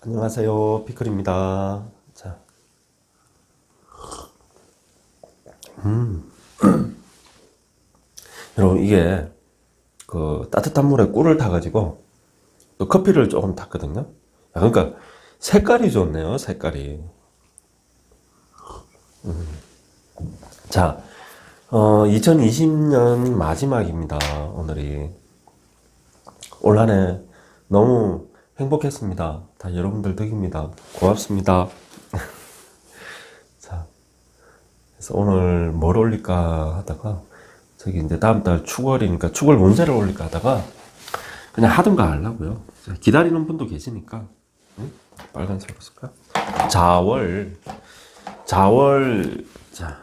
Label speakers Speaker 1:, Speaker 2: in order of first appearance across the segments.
Speaker 1: 안녕하세요, 피클입니다. 자, 여러분 이게 그 따뜻한 물에 꿀을 타가지고 또 커피를 조금 탔거든요. 그러니까 색깔이 좋네요, 색깔이. 자, 2020년 마지막입니다. 오늘이 올 한 해 너무 행복했습니다. 다 여러분들 덕입니다. 고맙습니다. 자, 그래서 오늘 뭘 올릴까 하다가 저기 이제 다음 달 축월이니까 축월 문제를 올릴까 하다가 그냥 하든가 하려고요. 기다리는 분도 계시니까. 응? 빨간색으로 쓸까? 자월, 자,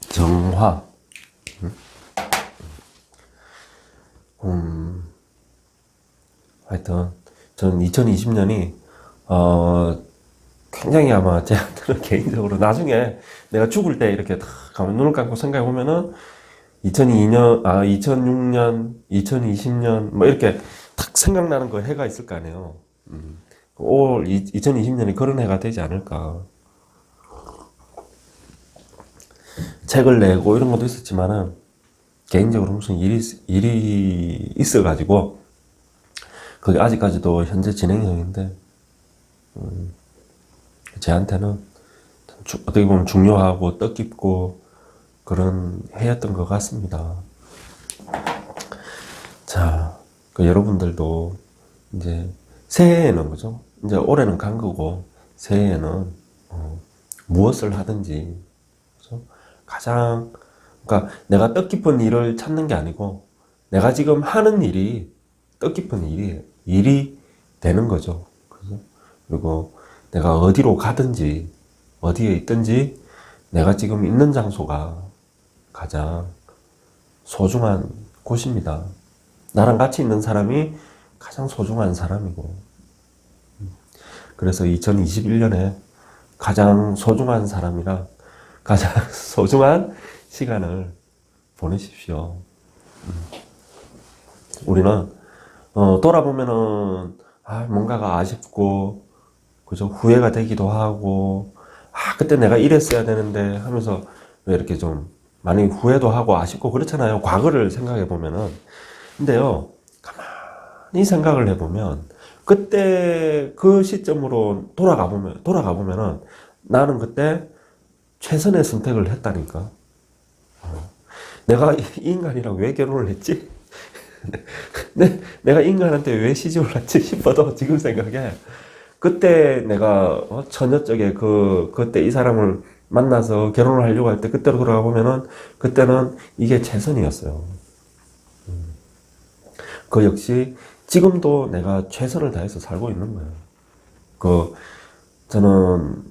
Speaker 1: 정화. 하여튼 저는 2020년이 굉장히 아마 제한테는 개인적으로 나중에 내가 죽을 때 이렇게 딱 가면 눈을 감고 생각해 보면은 2006년, 2020년 뭐 이렇게 탁 생각나는 그 해가 있을 거 아니에요. 올 2020년이 그런 해가 되지 않을까. 책을 내고 이런 것도 있었지만은 개인적으로 무슨 일이 있어가지고 그게 아직까지도 현재 진행 중인데 제한테는 어떻게 보면 중요하고 뜻깊고 그런 해였던 것 같습니다. 자, 그 여러분들도 이제 새해에는 그죠? 이제 올해는 간 거고 새해에는 무엇을 하든지 그죠? 가장 그러니까 내가 뜻깊은 일을 찾는 게 아니고 내가 지금 하는 일이 뜻깊은 일이 되는 거죠. 그죠? 그리고 내가 어디로 가든지 어디에 있든지 내가 지금 있는 장소가 가장 소중한 곳입니다. 나랑 같이 있는 사람이 가장 소중한 사람이고 그래서 2021년에 가장 소중한 사람이랑 가장 소중한 시간을 보내십시오. 우리는 돌아보면은 뭔가가 아쉽고 그죠? 후회가 되기도 하고 그때 내가 이랬어야 되는데 하면서 왜 이렇게 좀 많이 후회도 하고 아쉽고 그렇잖아요. 과거를 생각해 보면은. 근데요, 가만히 생각을 해 보면 그때 그 시점으로 돌아가 보면은 나는 그때 최선의 선택을 했다니까. 내가 이 인간이랑 왜 결혼을 했지? 내가 인간한테 왜 시집을 왔지 싶어도 지금 생각에 그때 내가 처녀 쪽에 그때 이 사람을 만나서 결혼을 하려고 할 때 그때로 돌아가 보면은 그때는 이게 최선이었어요. 그 역시 지금도 내가 최선을 다해서 살고 있는 거예요. 저는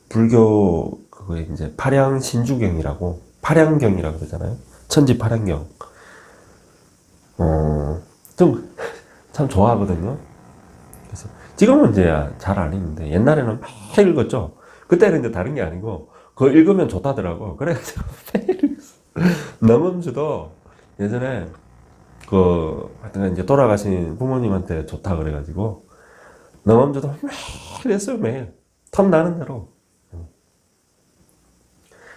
Speaker 1: 불교 그거에 이제 파량경이라고 그러잖아요. 천지파량경. 좀 참 좋아하거든요. 그래서 지금은 이제 잘 안 읽는데 옛날에는 막 읽었죠. 그때는 이제 다른 게 아니고 그거 읽으면 좋다더라고. 그래가지고 남음주도 예전에 하여튼 이제 돌아가신 부모님한테 좋다 그래가지고 남음주도 매일 했어요. 매일 탐나는 대로.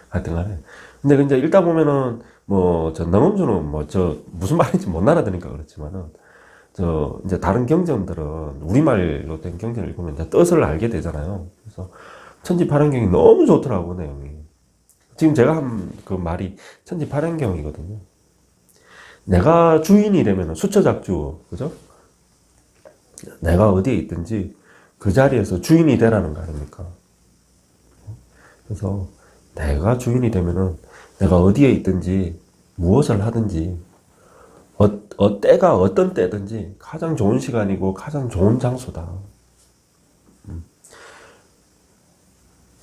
Speaker 1: 하여튼 간에 근데 이제 읽다 보면은 저 남음주는 무슨 말인지 못 알아들으니까 그렇지만은 이제 다른 경전들은 우리말로 된 경전을 읽으면 이제 뜻을 알게 되잖아요. 그래서 천지파량경이 너무 좋더라고, 내용이. 지금 제가 한 그 말이 천지파량경이거든요. 내가 주인이 되면 수처작주, 그죠? 내가 어디에 있든지 그 자리에서 주인이 되라는 거 아닙니까? 그래서 내가 주인이 되면은 내가 어디에 있든지 무엇을 하든지 때가 어떤 때든지 가장 좋은 시간이고 가장 좋은 장소다.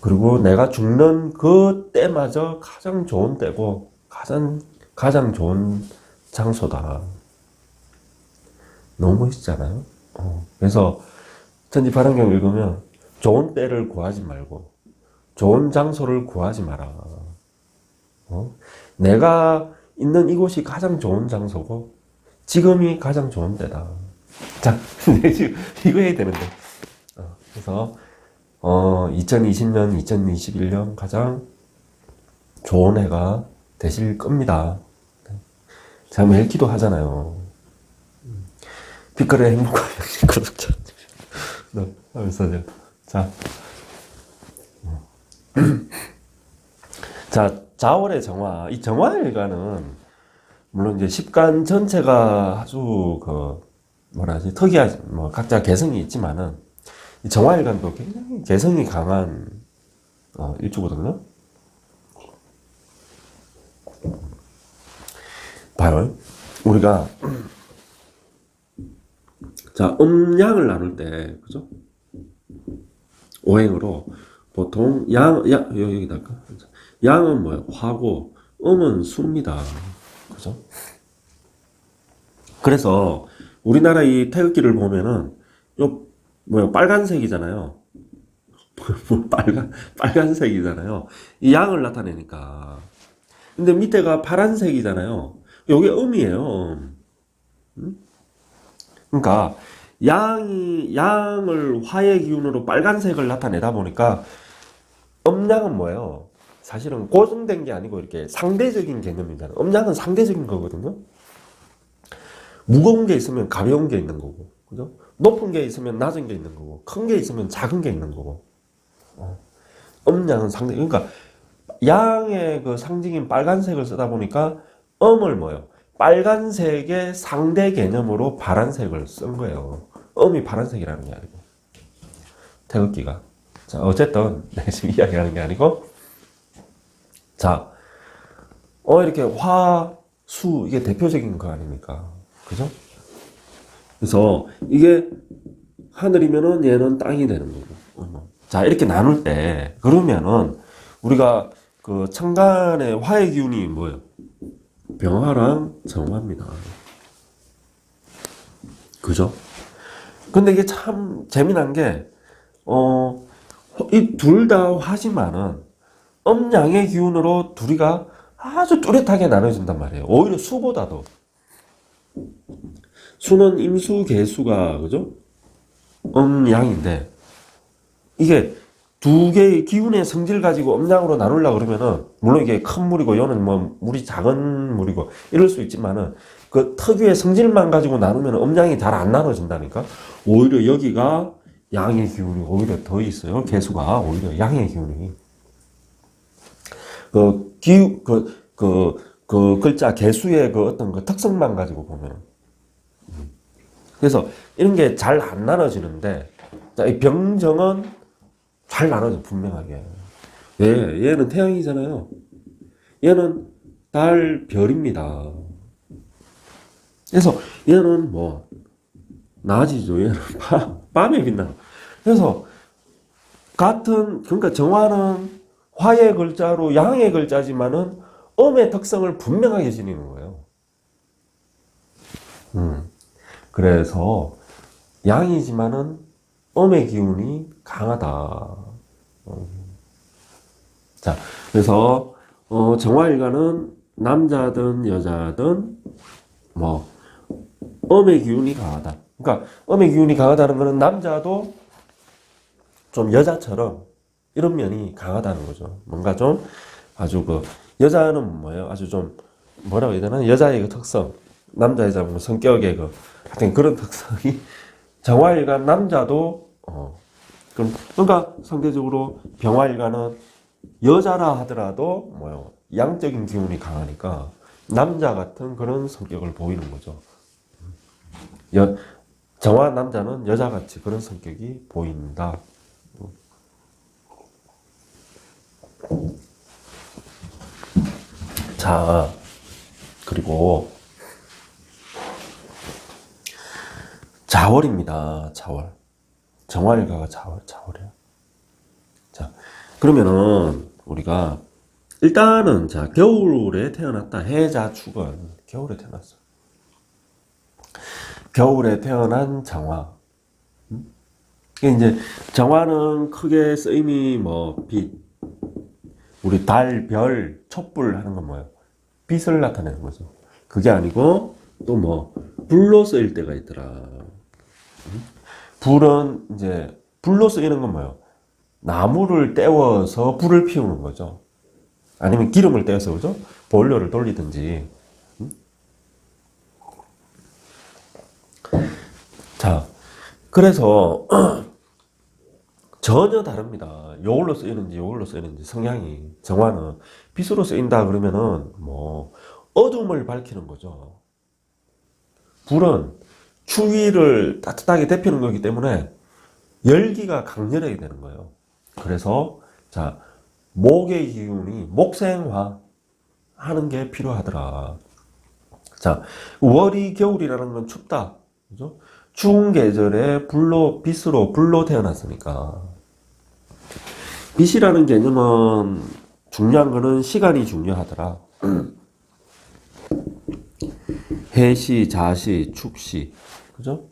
Speaker 1: 그리고 내가 죽는 그 때마저 가장 좋은 때고 가장 좋은 장소다. 너무 멋있잖아요. 그래서 천지파랑경 읽으면 좋은 때를 구하지 말고 좋은 장소를 구하지 마라. 내가 있는 이곳이 가장 좋은 장소고 지금이 가장 좋은 때다. 자, 지금 이거 해야 되는데. 그래서 2020년, 2021년 가장 좋은 해가 되실 겁니다. 제가 매일 기도하잖아요. 빛깔의 행복한 구독자. 네, 하면서 자, 자, 자월의 정화. 이 정화일간은 물론 이제 십간 전체가 아주 뭐라 하지 특이하지 뭐 각자 개성이 있지만은 이 정화일간도 굉장히 개성이 강한 일주거든요. 봐요. 우리가 자 음양을 나눌 때 그죠? 오행으로 보통 여기다 할까? 양은 뭐야? 화고 음은 수입니다. 그죠? 그래서 우리나라 이 태극기를 보면은 요 뭐야 빨간색이잖아요. 빨간색이잖아요. 이 양을 나타내니까. 근데 밑에가 파란색이잖아요. 요게 음이에요. 그러니까 양을 화의 기운으로 빨간색을 나타내다 보니까 음양은 뭐예요? 사실은 고정된 게 아니고 이렇게 상대적인 개념이잖아요. 음양은 상대적인 거거든요. 무거운 게 있으면 가벼운 게 있는 거고, 그죠? 높은 게 있으면 낮은 게 있는 거고, 큰 게 있으면 작은 게 있는 거고. 음양은 상대, 그러니까 양의 그 상징인 빨간색을 쓰다 보니까 음을 뭐예요? 빨간색의 상대 개념으로 파란색을 쓴 거예요. 음이 파란색이라는 게 아니고. 태극기가. 자, 어쨌든, 내가 지금 이야기하는 게 아니고, 자, 이렇게 화, 수, 이게 대표적인 거 아닙니까? 그죠? 그래서 이게 하늘이면은 얘는 땅이 되는 거고. 자, 이렇게 나눌 때, 그러면은 우리가 그 천간의 화의 기운이 뭐예요? 병화랑 정화입니다. 그죠? 근데 이게 참 재미난 게, 이 둘 다 화지만은 음양의 기운으로 둘이가 아주 뚜렷하게 나눠진단 말이에요. 오히려 수보다도. 수는 임수, 개수가, 그죠? 음양인데, 이게 두 개의 기운의 성질 가지고 음양으로 나누려고 그러면은, 물론 이게 큰 물이고, 얘는 뭐, 물이 작은 물이고, 이럴 수 있지만은, 그 특유의 성질만 가지고 나누면 음양이 잘 안 나눠진다니까? 오히려 여기가 양의 기운이 오히려 더 있어요. 개수가 오히려 양의 기운이. 그 글자 개수의 그 어떤 그 특성만 가지고 보면. 그래서 이런 게 잘 안 나눠지는데, 자, 이 병정은 잘 나눠져, 분명하게. 왜? 얘는 태양이잖아요. 얘는 달, 별입니다. 그래서 얘는 뭐, 낮이죠. 얘는 밤에 빛나. 그래서 그러니까 정화는 화의 글자로 양의 글자지만은 음의 특성을 분명하게 지니는 거예요. 그래서 양이지만은 음의 기운이 강하다. 자, 그래서 정화일간은 남자든 여자든 뭐 음의 기운이 강하다. 그러니까 음의 기운이 강하다는 것은 남자도 좀 여자처럼 이런 면이 강하다는 거죠. 뭔가 좀 아주 여자는 뭐예요? 아주 좀 뭐라고 해야 되나? 여자의 그 특성, 남자 여자 뭐 성격의 하여튼 그런 특성이 정화일간 남자도 그러니까 상대적으로 병화일간은 여자라 하더라도 뭐요? 양적인 기운이 강하니까 남자 같은 그런 성격을 보이는 거죠. 정화 남자는 여자같이 그런 성격이 보인다. 자, 그리고 자월입니다. 자월. 정화일가가 자월이에요. 자, 그러면은 우리가 일단은 자 겨울에 태어났다. 해자축은 겨울에 태어났어. 겨울에 태어난 정화. 이게 이제 정화는 크게 쓰임이 뭐 빛, 우리 달, 별, 촛불 하는 건 뭐예요? 빛을 나타내는 거죠. 그게 아니고 또 뭐 불로 쓰일 때가 있더라. 불은 이제 불로 쓰이는 건 뭐예요? 나무를 떼워서 불을 피우는 거죠. 아니면 기름을 떼서 그죠? 보일러를 돌리든지. 자, 그래서 전혀 다릅니다. 요걸로 쓰이는지 요걸로 쓰이는지 성향이. 정화는 빛으로 쓰인다 그러면은 뭐 어둠을 밝히는 거죠. 불은 추위를 따뜻하게 데피는 거기 때문에 열기가 강렬하게 되는 거예요. 그래서 자, 목의 기운이 목생화 하는 게 필요하더라. 자, 월이 겨울이라는 건 춥다. 그죠? 추운 계절에 빛으로 불로 태어났으니까. 빛이라는 개념은 중요한 거는 시간이 중요하더라. 해시, 자시, 축시. 그죠?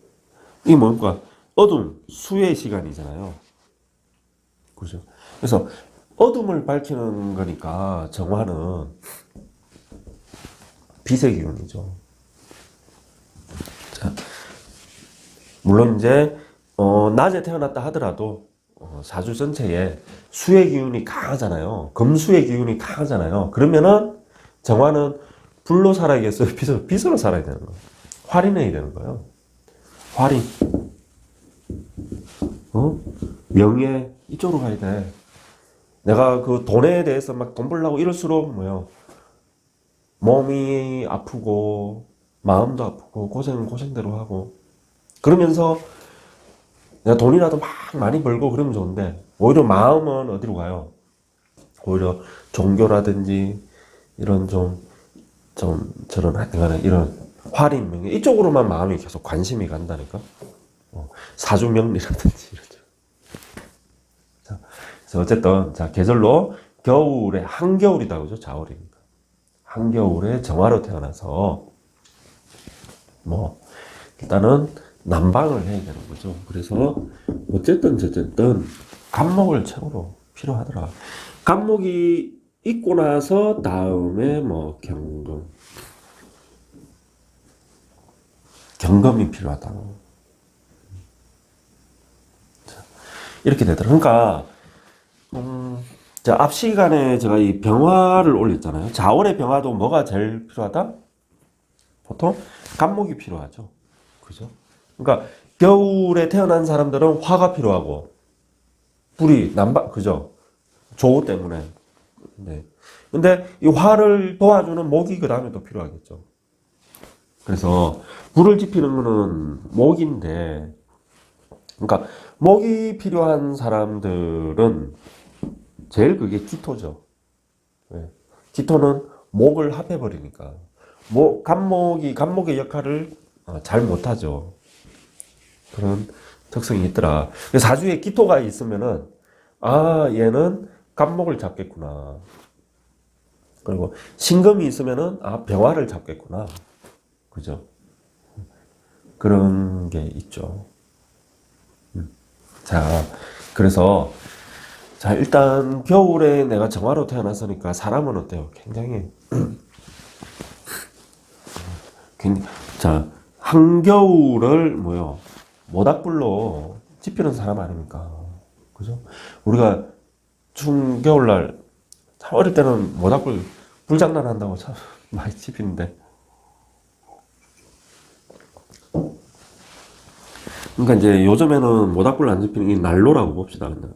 Speaker 1: 이게 뭔가 어둠, 수의 시간이잖아요. 그죠? 그래서 어둠을 밝히는 거니까 정화는 빛의 기운이죠. 자, 물론 이제 낮에 태어났다 하더라도 사주 전체에 수의 기운이 강하잖아요. 금수의 기운이 강하잖아요. 그러면은 정화는 불로 살아야겠어요? 빛으로 살아야 되는 거예요. 활인해야 되는 거예요. 활인. 명예 이쪽으로 가야 돼. 내가 그 돈에 대해서 막 돈 벌려고 이럴수록 뭐요? 몸이 아프고 마음도 아프고 고생대로 하고 그러면서 내가 돈이라도 막 많이 벌고 그러면 좋은데 오히려 마음은 어디로 가요? 오히려 종교라든지 이런 저런 하여튼간에 이런 활인 명예 이쪽으로만 마음이 계속 관심이 간다니까. 사주명리라든지 이러죠. 자, 그래서 어쨌든 자 계절로 겨울에 한겨울이다 그죠? 자월이니까 한겨울에 정화로 태어나서 뭐 일단은 난방을 해야 되는 거죠. 그래서 어쨌든 간목을 최고로 필요하더라. 간목이 있고 나서 다음에 뭐 경금이 필요하다고. 이렇게 되더라. 그러니까 자, 앞 시간에 제가 이 병화를 올렸잖아요. 자월의 병화도 뭐가 제일 필요하다? 보통 간목이 필요하죠. 그죠? 그러니까 겨울에 태어난 사람들은 화가 필요하고 불이 그죠? 조우 때문에. 네. 근데 이 화를 도와주는 목이 그 다음에 또 필요하겠죠. 그래서 불을 지피는 거는 목인데, 그러니까 목이 필요한 사람들은 제일 그게 기토죠. 네. 기토는 목을 합해버리니까 간목의 역할을 잘 못하죠. 그런 특성이 있더라. 사주에 기토가 있으면은 얘는 간목을 잡겠구나. 그리고 신금이 있으면은 병화를 잡겠구나. 그죠? 그런 게 있죠. 자, 그래서 자 일단 겨울에 내가 정화로 태어났으니까 사람은 어때요? 굉장히 자 한겨울을 모닥불로 지피는 사람 아닙니까? 그죠? 우리가 추운 겨울날 참 어릴 때는 모닥불 불장난 한다고 참 많이 지피는데, 그러니까 이제 요즘에는 모닥불 안 지피는 게 난로라고 봅시다. 그냥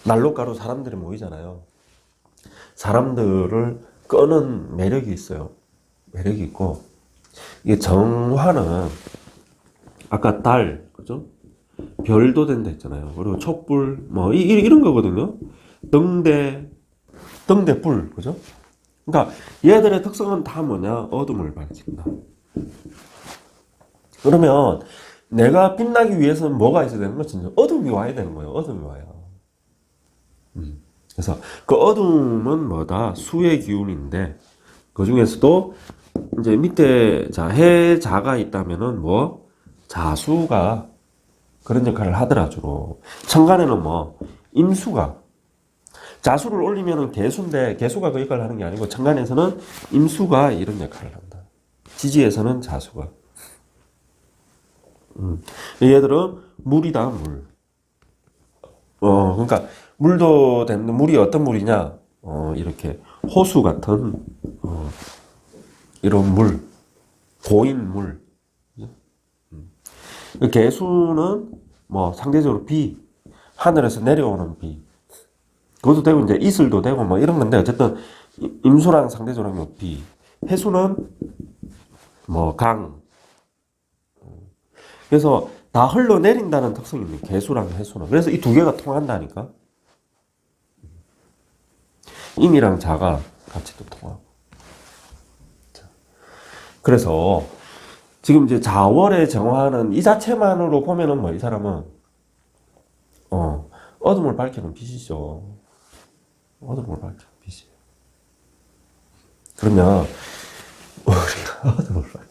Speaker 1: 난로가로 사람들이 모이잖아요. 사람들을 끄는 매력이 있어요. 매력이 있고, 이게 정화는 아까 달, 그죠? 별도 된다 했잖아요. 그리고 촛불, 뭐 이런 거거든요. 등대불, 그죠? 그러니까 얘들의 특성은 다 뭐냐? 어둠을 밝힌다. 그러면 내가 빛나기 위해서는 뭐가 있어야 되는 거지? 어둠이 와야 되는 거예요. 어둠이 와요. 그래서 그 어둠은 뭐다? 수의 기운인데 그 중에서도 이제 밑에 해자가 있다면은 자수가 그런 역할을 하더라. 주로 천간에는 임수가 자수를 올리면은 개수인데 개수가 그 역할을 하는 게 아니고 천간에서는 임수가 이런 역할을 한다. 지지에서는 자수가. 얘들은 물이다, 물. 그러니까 물도 되는데 물이 어떤 물이냐? 이렇게 호수 같은 이런 물, 고인 물. 개수는 뭐 상대적으로 비, 하늘에서 내려오는 비. 그것도 되고 이제 이슬도 되고 뭐 이런 건데 어쨌든 임수랑 상대적으로 하면 비. 해수는 뭐 강. 그래서 다 흘러내린다는 특성이 있는 개수랑 해수는. 그래서 이 두 개가 통한다니까. 임이랑 자가 같이 또 통하고. 그래서 지금 이제 자월의 정화는 이 자체만으로 보면은 뭐 이 사람은 어둠을 밝히는 빛이죠. 어둠을 밝히는 빛이에요. 그러면 우리가 어둠을 밝히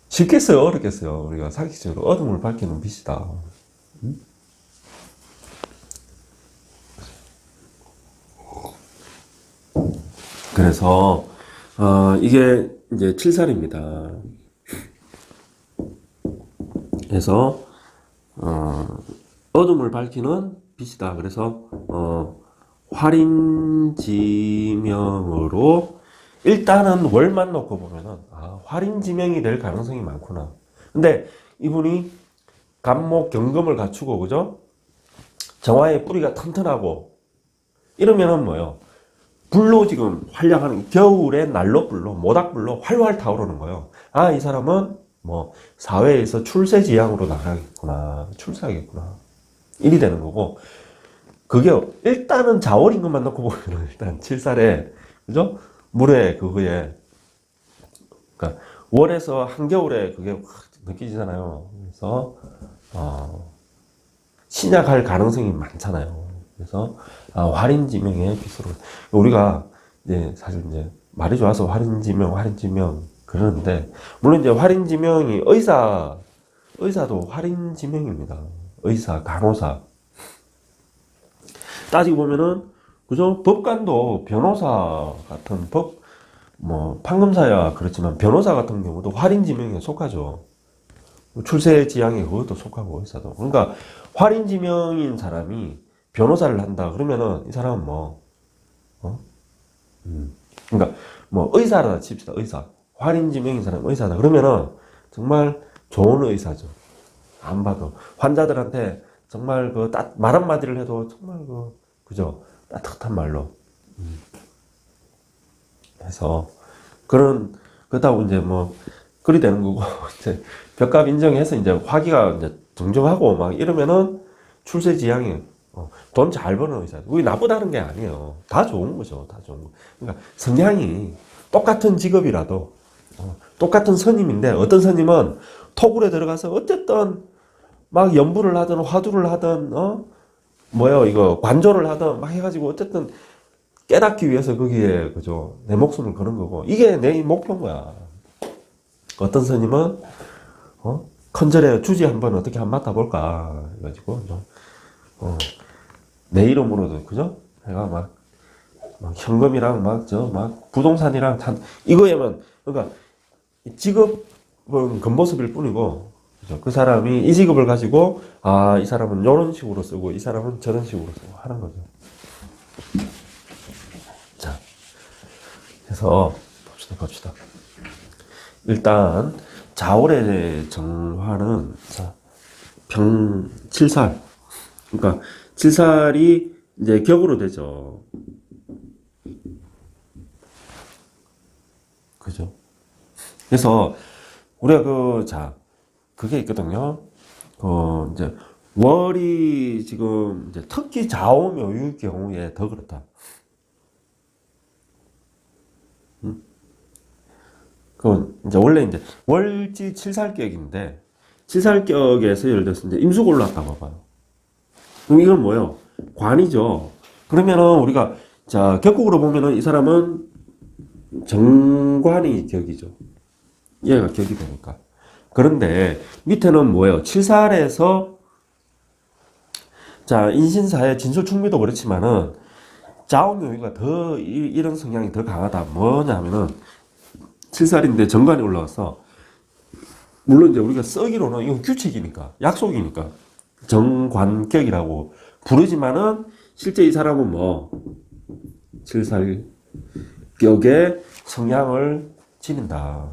Speaker 1: 쉽겠어요, 어렵겠어요? 우리가 상식적으로 어둠을 밝히는 빛이다. 그래서 이게 이제 칠살입니다. 그래서 어둠을 밝히는 빛이다. 그래서 활인지명으로 일단은 월만 놓고 보면은 활인지명이 될 가능성이 많구나. 근데 이분이 간목 경금을 갖추고 그죠? 정화의 뿌리가 튼튼하고 이러면은 뭐요? 불로 지금 활약하는 겨울에 난로불로 모닥불로 활활 타오르는 거예요. 이 사람은 뭐 사회에서 출세지향으로 나가겠구나, 출세하겠구나 일이 되는 거고 그게 일단은 자월인 것만 놓고 보면 일단 7살에 그죠? 물에 그거에 그러니까 월에서 한겨울에 그게 확 느끼지잖아요. 그래서 신약할 가능성이 많잖아요. 그래서 활인지명의 빛으로 우리가 이제 사실 이제 말이 좋아서 활인지명 그러는데 물론 이제 활인지명이 의사도 활인지명입니다. 의사, 간호사 따지고 보면은 그죠? 법관도 변호사 같은 뭐 판검사야 그렇지만 변호사 같은 경우도 활인지명에 속하죠. 출세지향에 그것도 속하고 의사도. 그러니까 활인지명인 사람이 변호사를 한다 그러면은 이 사람은 그러니까 뭐 의사라 칩시다. 의사. 활인지명인 사람 의사다 그러면은 정말 좋은 의사죠. 안 봐도 환자들한테 정말 말 한마디를 해도 정말 그죠? 따뜻한 말로. 해서 그렇다고 이제 뭐 그리 되는 거고 이제 벽값 인정해서 이제 화기가 이제 정정하고 막 이러면은 출세지향이 돈 잘 버는 의사. 우리 나쁘다는 게 아니에요. 다 좋은 거죠. 다 좋은 거. 그러니까 성향이 똑같은 직업이라도 똑같은 선임인데 어떤 선임은 토굴에 들어가서 어쨌든 막 연부를 하든 화두를 하든 이거 관조를 하든 막 해가지고 어쨌든 깨닫기 위해서 거기에 그죠 내 목숨을 거는 거고 이게 내 목표인 거야. 어떤 스님은 컨절에 주지 한번 어떻게 한번 맡아볼까 해가지고 내 이름으로도 그죠 내가 막 현금이랑 막 부동산이랑 이거에만 그러니까 직업은 겉모습일 뿐이고 그죠? 그 사람이 이 직업을 가지고 이 사람은 이런 식으로 쓰고 이 사람은 저런 식으로 쓰고 하는 거죠. 자, 그래서 봅시다. 일단 자월의 정화는 7살 그러니까 7살이 이제 격으로 되죠. 그죠? 그래서 우리가 그게 있거든요. 이제 월이 지금 이제 특히 좌오묘유의 경우에 더 그렇다. 이제 원래 이제 월지 7살격인데 7살격에서 예를 들어서 이제 임수가 올라왔다 봐봐요. 그럼 이건 뭐예요? 관이죠. 그러면은 우리가 격국으로 보면은 이 사람은 정관이 격이죠. 얘가 격이 되니까. 그런데 밑에는 뭐예요? 7살에서 인신사의 진술충미도 그렇지만은 좌우묘유가 더 이런 성향이 더 강하다. 뭐냐면은 7살인데 정관이 올라와서 물론 이제 우리가 쓰기로는 이건 규칙이니까, 약속이니까 정관격이라고 부르지만은 실제 이 사람은 뭐 칠살격의 성향을 지닌다.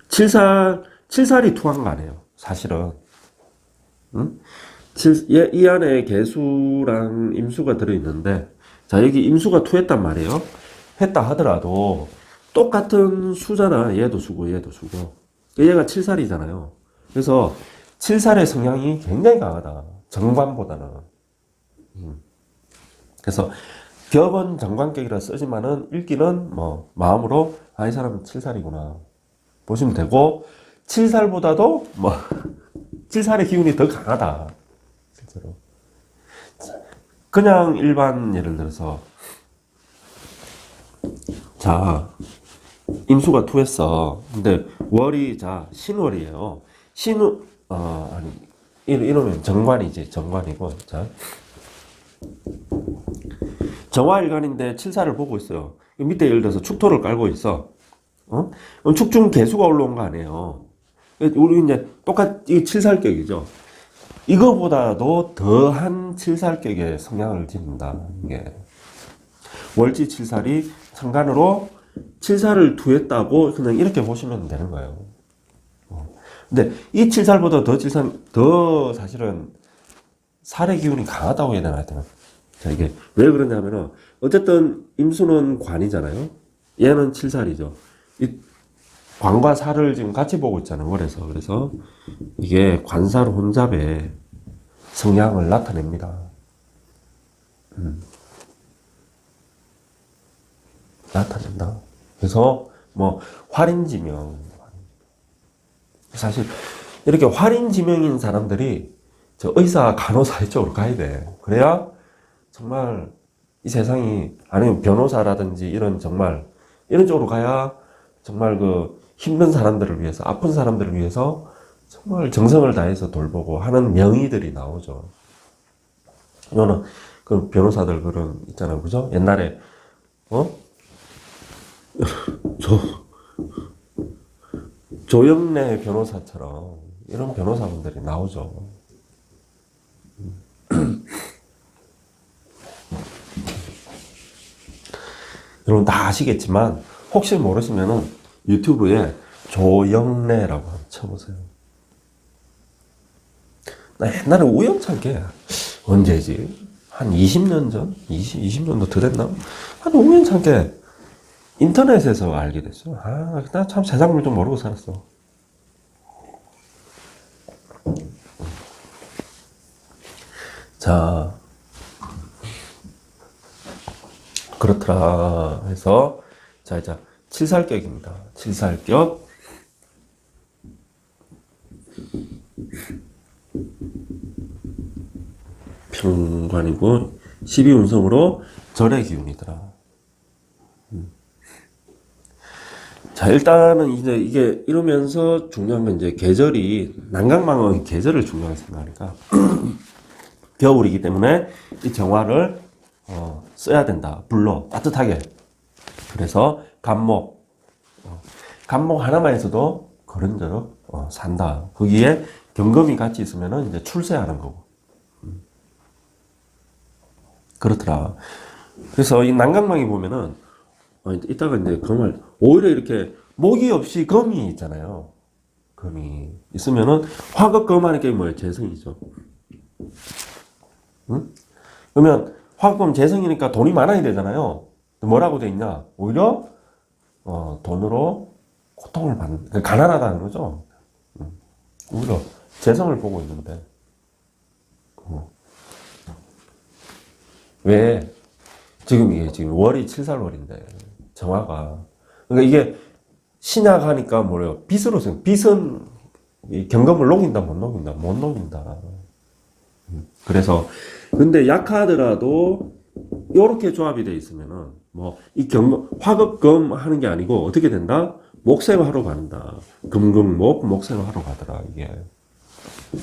Speaker 1: 칠살이 투한 거 아니에요, 사실은. 응? 이 안에 개수랑 임수가 들어있는데, 자, 여기 임수가 투했단 말이에요. 했다 하더라도 똑같은 수잖아. 얘도 수고, 얘도 수고. 얘가 칠살이잖아요. 그래서 칠살의 성향이 굉장히 강하다. 정관보다는. 그래서 격은 정관격이라 쓰지만은 읽기는 뭐 마음으로 이 사람은 칠살이구나 보시면 되고, 칠살보다도 뭐 칠살의 기운이 더 강하다. 실제로. 그냥 일반 예를 들어서 자, 임수가 투했어. 근데 월이 자 신월이에요. 아니 이러면 정관이지. 정관이고, 자 정화일간인데 칠사를 보고 있어요. 밑에 예를 들어서 축토를 깔고 있어. 그럼 축중 개수가 올라온 거 아니에요. 우리 이제 이 칠살격이죠. 이거보다도 더한 칠살격의 성향을 지닌다. 이게 월지 칠살이 천간으로 칠살을 투했다고 그냥 이렇게 보시면 되는 거예요. 근데 이 칠살보다 더 사실은 살의 기운이 강하다고 해야 되나 하여튼. 자, 이게 왜 그러냐면은 어쨌든 임수는 관이잖아요. 얘는 칠살이죠. 이 관과 살을 지금 같이 보고 있잖아요, 월에서. 그래서 이게 관살 혼잡의 성향을 나타냅니다. 나타낸다. 그래서 뭐 활인지명, 사실 이렇게 활인지명인 사람들이 저 의사, 간호사 이쪽으로 가야 돼. 그래야 정말 이 세상이, 아니면 변호사라든지 이런 정말 이런 쪽으로 가야 정말 그 힘든 사람들을 위해서, 아픈 사람들을 위해서 정말 정성을 다해서 돌보고 하는 명의들이 나오죠. 이거는 그 변호사들 그런 있잖아요, 그죠? 옛날에 조영래 변호사처럼 이런 변호사분들이 나오죠. 여러분 다 아시겠지만 혹시 모르시면은 유튜브에 조영래라고 한번 쳐보세요. 나 옛날에 우연찮게, 언제지? 한 20년 전? 20년도 더 됐나? 한 우연찮게 인터넷에서 알게 됐어. 나 참 세상을 좀 모르고 살았어. 자, 그렇더라 해서, 자, 이제 칠살격입니다. 칠살격. 평관이고 12운성으로 절의 기운이더라. 자, 일단은 이제 이게 이러면서 중요한 건 이제 계절이, 난강망은 계절을 중요하게 생각하니까 겨울이기 때문에 이 정화를 써야 된다. 불로 따뜻하게. 그래서 간목 하나만 있어도 그런저럭 산다. 거기에 경금이 같이 있으면은 이제 출세하는 거고. 그렇더라. 그래서 이 난강망이 보면은 이따가 이제 금을 오히려 이렇게 목이 없이 금이 있잖아요. 금이 있으면은 화급금 하는 게 뭐예요? 재성이죠. 응? 그러면 화급금 재성이니까 돈이 많아야 되잖아요. 뭐라고 돼 있냐? 오히려 돈으로 고통을 받는, 가난하다는 거죠. 오히려 재성을 보고 있는데 왜 지금 월이 칠살월인데 정화가, 그러니까 이게 신약하니까 뭐래요? 빛으로 빛은 경금을 녹인다 못 녹인다? 못 녹인다. 그래서 근데 약하더라도 이렇게 조합이 돼 있으면은 뭐 이 경금 화급금 하는 게 아니고 어떻게 된다? 목생화로 가는다. 금금목 목생화로 가더라 이게.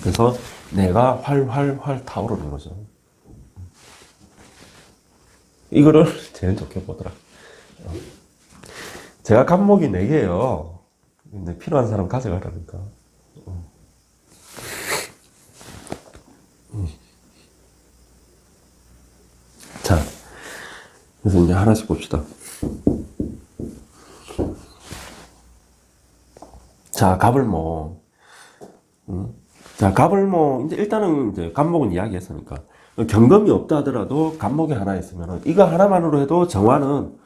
Speaker 1: 그래서 내가 활활활 타오르는 거죠. 이거를 제일 좋게 보더라. 제가 간목이 4개예요. 근데 필요한 사람 가져가라니까. 자, 그래서 이제 하나씩 봅시다. 자, 갑을목. 자, 갑을목. 이제 일단은 이제 갑목은 이야기했으니까. 경금이 없다 하더라도 갑목이 하나 있으면은 이거 하나만으로 해도 정화는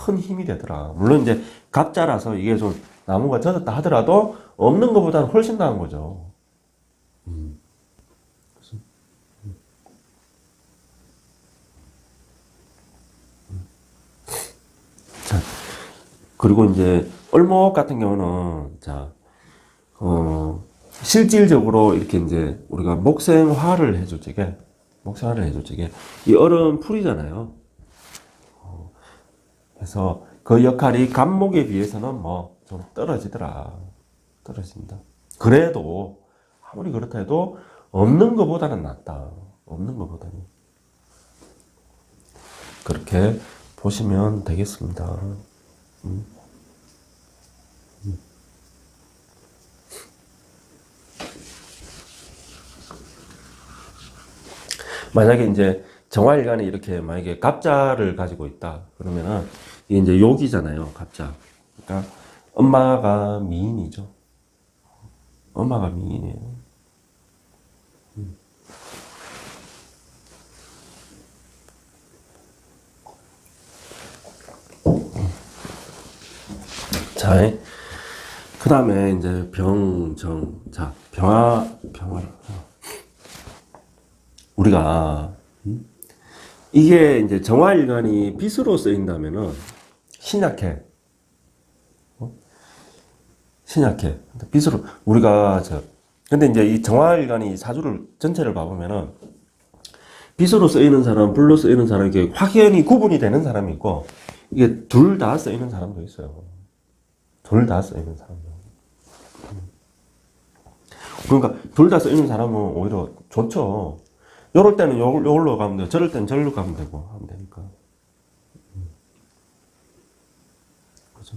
Speaker 1: 큰 힘이 되더라. 물론 이제 갑자라서 이게 좀 나무가 젖었다 하더라도 없는 것보다는 훨씬 나은 거죠. 자, 그리고 이제 을목 같은 경우는 자, 실질적으로 이렇게 이제 우리가 목생화를 해줄 적에 목생화를 해줄 적에 이 얼음 풀이잖아요. 그래서 그 역할이 갑목에 비해서는 뭐 좀 떨어진다. 그래도 아무리 그렇다 해도 없는 것보다는 낫다. 없는 것보다는 그렇게 보시면 되겠습니다. 만약에 이제 정화일간이 이렇게 만약에 갑자를 가지고 있다 그러면은 이게 이제 욕이잖아요. 갑자. 그러니까 엄마가 미인이죠. 엄마가 미인이에요. 자, 그 다음에 이제 병정. 자, 병화. 우리가 이게 이제 정화일간이 빛으로 쓰인다면은 신약해. 신약해. 빛으로 우리가 근데 이제 이 정화일간이 사주를 전체를 봐보면은 빛으로 쓰이는 사람, 불로 쓰이는 사람 이게 확연히 구분이 되는 사람이 있고 이게 둘 다 쓰이는 사람도 있어요. 둘 다 쓰이는 사람도. 그러니까 둘 다 쓰이는 사람은 오히려 좋죠. 요럴 때는 요걸로 가면 되고 저럴 때는 저리로 가면 되고 하면 되니까. 그죠?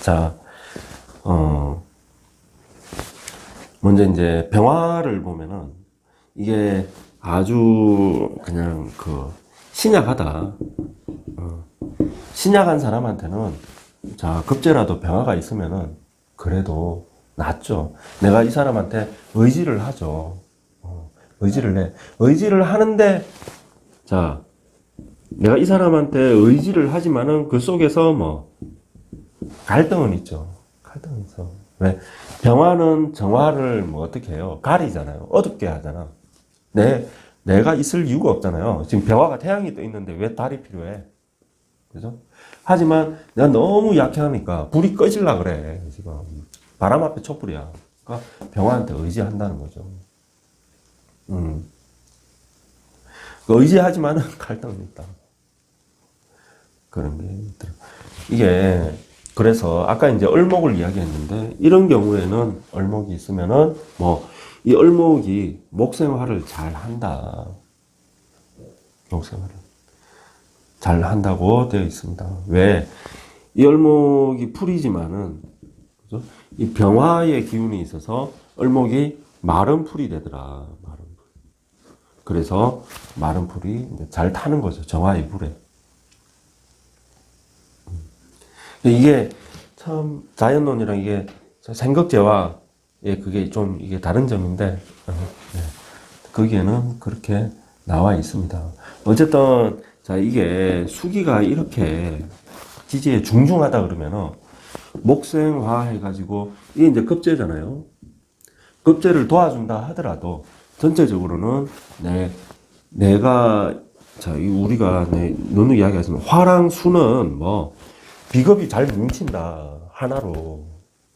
Speaker 1: 자, 먼저 이제 병화를 보면은 이게 아주 그냥 신약하다. 신약한 사람한테는 자, 급제라도 병화가 있으면은 그래도 낫죠. 내가 이 사람한테 의지를 하죠. 의지를 해. 의지를 하는데, 자, 내가 이 사람한테 의지를 하지만은 그 속에서 뭐, 갈등은 있죠. 갈등은 있어. 왜? 병화는 정화를 뭐 어떻게 해요? 가리잖아요. 어둡게 하잖아. 내가 있을 이유가 없잖아요. 지금 병화가 태양이 떠 있는데 왜 달이 필요해? 그죠? 하지만 내가 너무 약해하니까 불이 꺼질라 그래. 지금. 바람 앞에 촛불이야. 그러니까 병화한테 의지한다는 거죠. 의지하지만은 갈등이 있다. 그런 게 있더라. 이게, 그래서 아까 이제 을목을 이야기했는데, 이런 경우에는 을목이 있으면은, 이 을목이 목생화를 잘 한다. 목생화를 잘 한다고 되어 있습니다. 왜? 이 을목이 풀이지만은, 그죠? 이 병화의 기운이 있어서 을목이 마른 풀이 되더라. 마른 풀. 그래서 마른 풀이 잘 타는 거죠. 정화의 불에. 이게 참 자연론이랑 이게 생각제와 그게 좀 이게 다른 점인데 거기에는 그렇게 나와 있습니다. 어쨌든 자 이게 수기가 이렇게 지지에 중중하다 그러면은 목생화 해가지고 이게 이제 급제잖아요. 급제를 도와준다 하더라도 전체적으로는 내가 우리가 너는 이야기하지만 화랑수는 비겁이 잘 뭉친다 하나로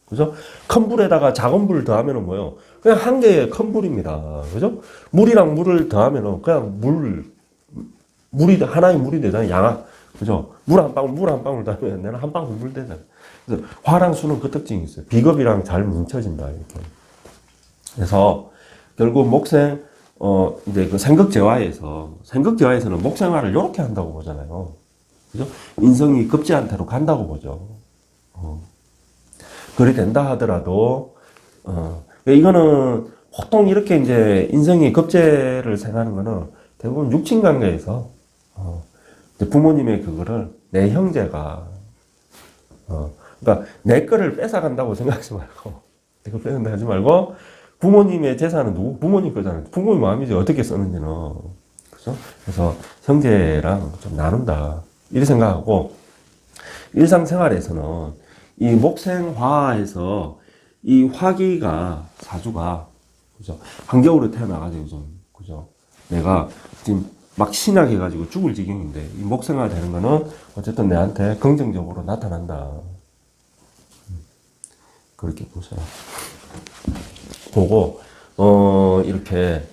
Speaker 1: 그죠? 큰 불에다가 작은 불을 더하면은 뭐요? 그냥 한 개의 큰 불입니다. 그죠? 물이랑 물을 더하면은 그냥 물이 하나의 물이 되잖아요. 그죠? 물 한 방울 더하면 내가 한 방울 물 되잖아요. 그래서 화랑수는 그 특징이 있어요. 비겁이랑 잘 뭉쳐진다 이렇게. 그래서 결국 목생 이제 그 생극제화에서는 목생화를 이렇게 한다고 보잖아요. 그죠? 인성이 급제한테로 간다고 보죠. 그리 된다 하더라도, 이거는 보통 이렇게 이제 인생이 급제를 생각하는 거는 대부분 육친 관계에서, 이제 부모님의 그거를 내 형제가, 그러니까 내 거를 뺏어간다고 생각하지 말고, 내 거 뺏는다 하지 말고, 부모님의 재산은 누구? 부모님 거잖아요. 부모님 마음이지 어떻게 쓰는지는. 그죠? 그래서 형제랑 좀 나눈다. 이렇게 생각하고, 일상생활에서는 이 목생화에서 이 화기가, 사주가, 그죠? 한겨울에 태어나가지고 좀, 그죠? 내가 지금 막 신약해가지고 죽을 지경인데, 이 목생화 되는 거는 어쨌든 내한테 긍정적으로 나타난다. 그렇게 보세요. 보고, 이렇게,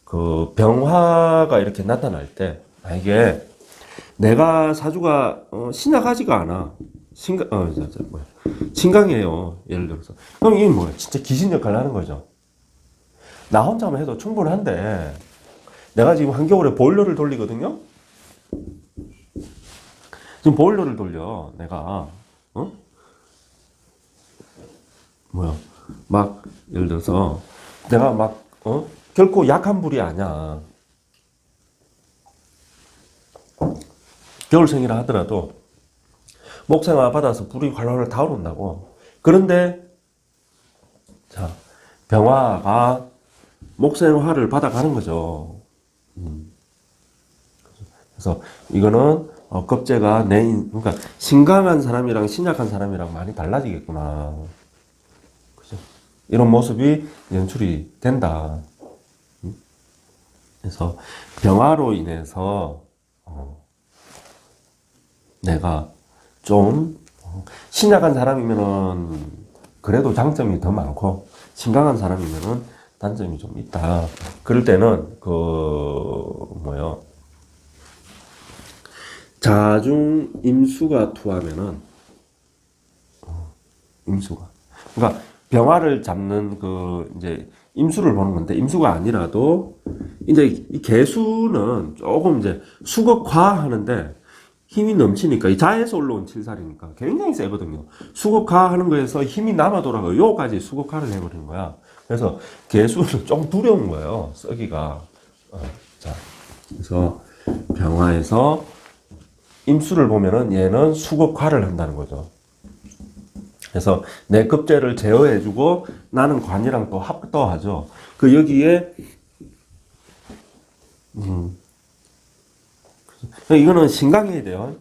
Speaker 1: 그, 병화가 이렇게 나타날 때, 이게, 내가 사주가, 신약하지가 않아. 신강이에요. 예를 들어서. 그럼 이게 뭐야? 진짜 귀신 역할을 하는 거죠. 나 혼자만 해도 충분한데, 내가 지금 한겨울에 보일러를 돌리거든요? 지금 보일러를 돌려, 내가. 뭐야? 막, 예를 들어서, 내가 막, 결코 약한 불이 아니야. 겨울생이라 하더라도, 목생화 받아서 불이 활활 타오른다고. 그런데, 자, 병화가 목생화를 받아가는 거죠. 그래서 이거는, 급제가 그러니까, 신강한 사람이랑 신약한 사람이랑 많이 달라지겠구나. 그죠? 이런 모습이 연출이 된다. 그래서 병화로 인해서 내가 좀 신약한 사람이면은 그래도 장점이 더 많고 신강한 사람이면은 단점이 좀 있다. 그럴 때는 자중 임수가 투하면은 임수가 그러니까 병화를 잡는 이제 임수를 보는 건데 임수가 아니라도 이제 이 개수는 조금 이제 수극화하는데 힘이 넘치니까 이 자에서 올라온 칠살이니까 굉장히 세거든요. 수극화하는 거에서 힘이 남아 돌아가요. 요까지 수극화를 해버리는 거야. 그래서 개수는 좀 두려운 거예요. 썩이가. 자, 그래서 병화에서 임수를 보면은 얘는 수극화를 한다는 거죠. 그래서 내 급제를 제어해주고 나는 관이랑 또 합도하죠. 여기에 이거는 신강해야 돼요.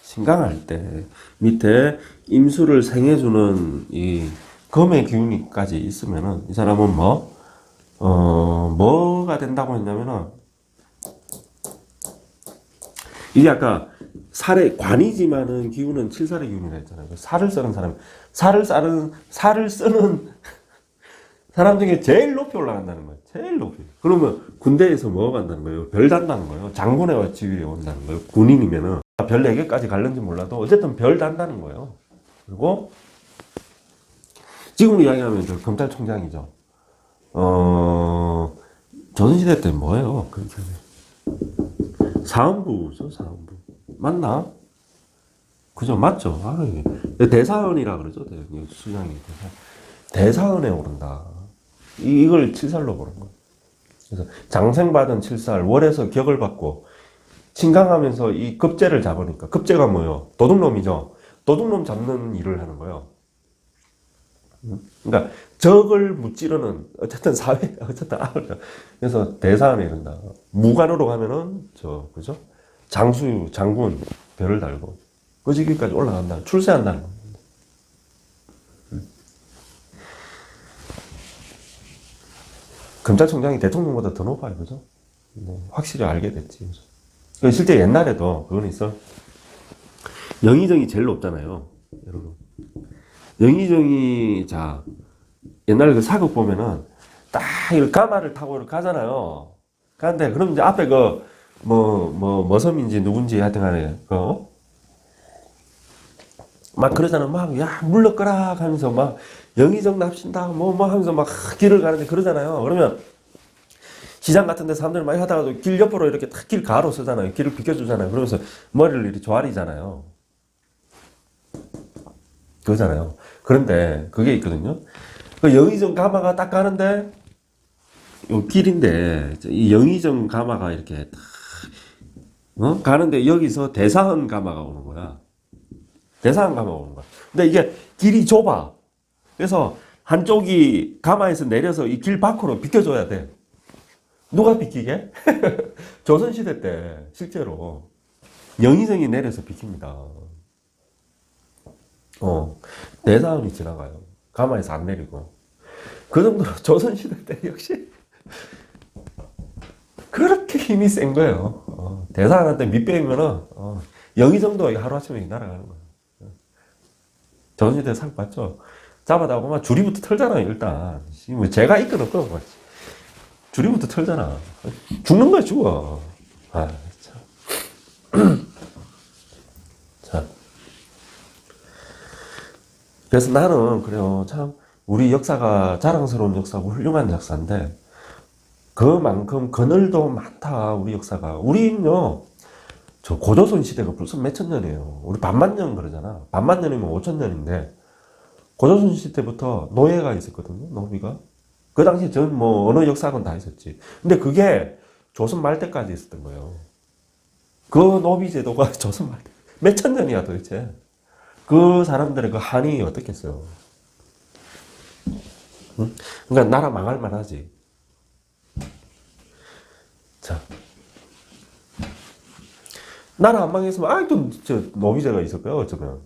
Speaker 1: 신강할 때 밑에 임수를 생해주는 이 금의 기운이까지 있으면은 이 사람은 뭐가 된다고 했냐면은 이게 아까 살의 관이지만은 기운은 칠살의 기운이라 했잖아요. 살을 쓰는 사람, 살을 쓰는 사람 중에 제일 높이 올라간다는 거예요. 제일 높이. 그러면 군대에서 뭐 간다는 거예요? 별 단다는 거예요. 장군의 지위에 온다는 거예요. 군인이면은 별 4개까지 갈는지 몰라도 어쨌든 별 단다는 거예요. 그리고 지금 이야기하면 저 검찰총장이죠. 조선시대 때 뭐예요? 사헌부죠, 사헌부. 맞나? 그죠, 맞죠? 대사헌이라 그러죠, 수장이. 대사헌에 오른다. 이걸 칠살로 보는 거예요. 그래서 장생받은 칠살, 월에서 격을 받고, 신강하면서 이 급제를 잡으니까, 급제가 뭐예요? 도둑놈이죠. 도둑놈 잡는 일을 하는 거예요. 그러니까 적을 무찌르는 어쨌든 사회 어쨌든 그래서 대사헌에 이른다. 무관으로 가면은 그죠? 장군 별을 달고 그 지기까지 올라간다. 출세한다는 겁니다. 검찰총장이 대통령보다 더 높아요, 그죠? 네, 확실히 알게 됐지. 그죠? 실제 옛날에도 그건 있어. 영의정이 제일 높잖아요, 여러분. 영의정이 옛날에 그 사극 보면은 딱 이 가마를 타고 이렇게 가잖아요. 가는데 그럼 이제 앞에 뭐 섬인지 누군지 하여튼 간에 막 그러잖아요. 막 야 물러거라 하면서 막 영의정 납신다 뭐 하면서 막 길을 가는데 그러잖아요. 그러면 시장 같은 데 사람들 많이 하다가도 길 옆으로 이렇게 딱 길 가로 쓰잖아요. 길을 비켜주잖아요. 그러면서 머리를 이렇게 조아리잖아요. 그러잖아요. 그런데 그게 있거든요. 그 영의정 가마가 딱 가는데 요 길인데 이 영의정 가마가 이렇게 딱 가는데 여기서 대사헌 가마가 오는 거야. 대사헌 가마가 오는 거야. 근데 이게 길이 좁아. 그래서 한쪽이 가마에서 내려서 이 길 밖으로 비켜줘야 돼. 누가 비키게? 조선시대 때 실제로 영의정이 내려서 비킵니다. 대사헌이 지나가요. 가마에서 안 내리고. 그 정도로 조선시대 때 역시 그렇게 힘이 센 거예요. 대사한테 밑배이면은 영의정도 하루아침에 날아가는 거예요. 조선시대 상 봤죠? 잡아다 보면 줄이부터 털잖아요, 일단. 뭐 제가 있건 없건 뭐 줄이부터 털잖아. 죽는 거야, 죽어. 아, 참. 자. 그래서 나는, 그래요. 참, 우리 역사가 자랑스러운 역사고 훌륭한 역사인데, 그만큼 그늘도 많다, 우리 역사가. 우리는요, 저 고조선 시대가 벌써 몇천 년이에요. 우리 반만년 그러잖아. 반만년이면 5천 년인데, 고조선 시대부터 노예가 있었거든요, 노비가. 그 당시에 전 뭐, 어느 역사건 다 있었지. 근데 그게 조선 말 때까지 있었던 거예요. 그 노비 제도가 조선 말 때, 몇천 년이야 도대체. 그 사람들의 그 한이 어떻겠어요. 응? 그러니까 나라 망할 만하지. 자. 나라 안 망했으면 아직도 저 노비제가 있을까요? 어쩌면.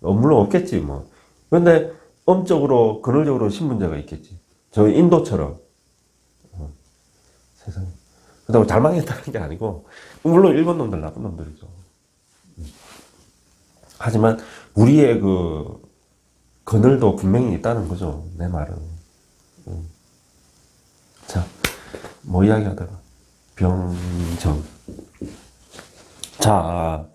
Speaker 1: 물론 없겠지 뭐. 근데 엄적으로 근원적으로 신분제가 있겠지. 저 인도처럼. 세상에. 그렇다고 잘 망했다는 게 아니고 물론 일본 놈들 나쁜 놈들이죠. 하지만 우리의 그 그늘도 분명히 있다는 거죠. 내 말은. 자, 뭐 이야기하다가 병정. 자,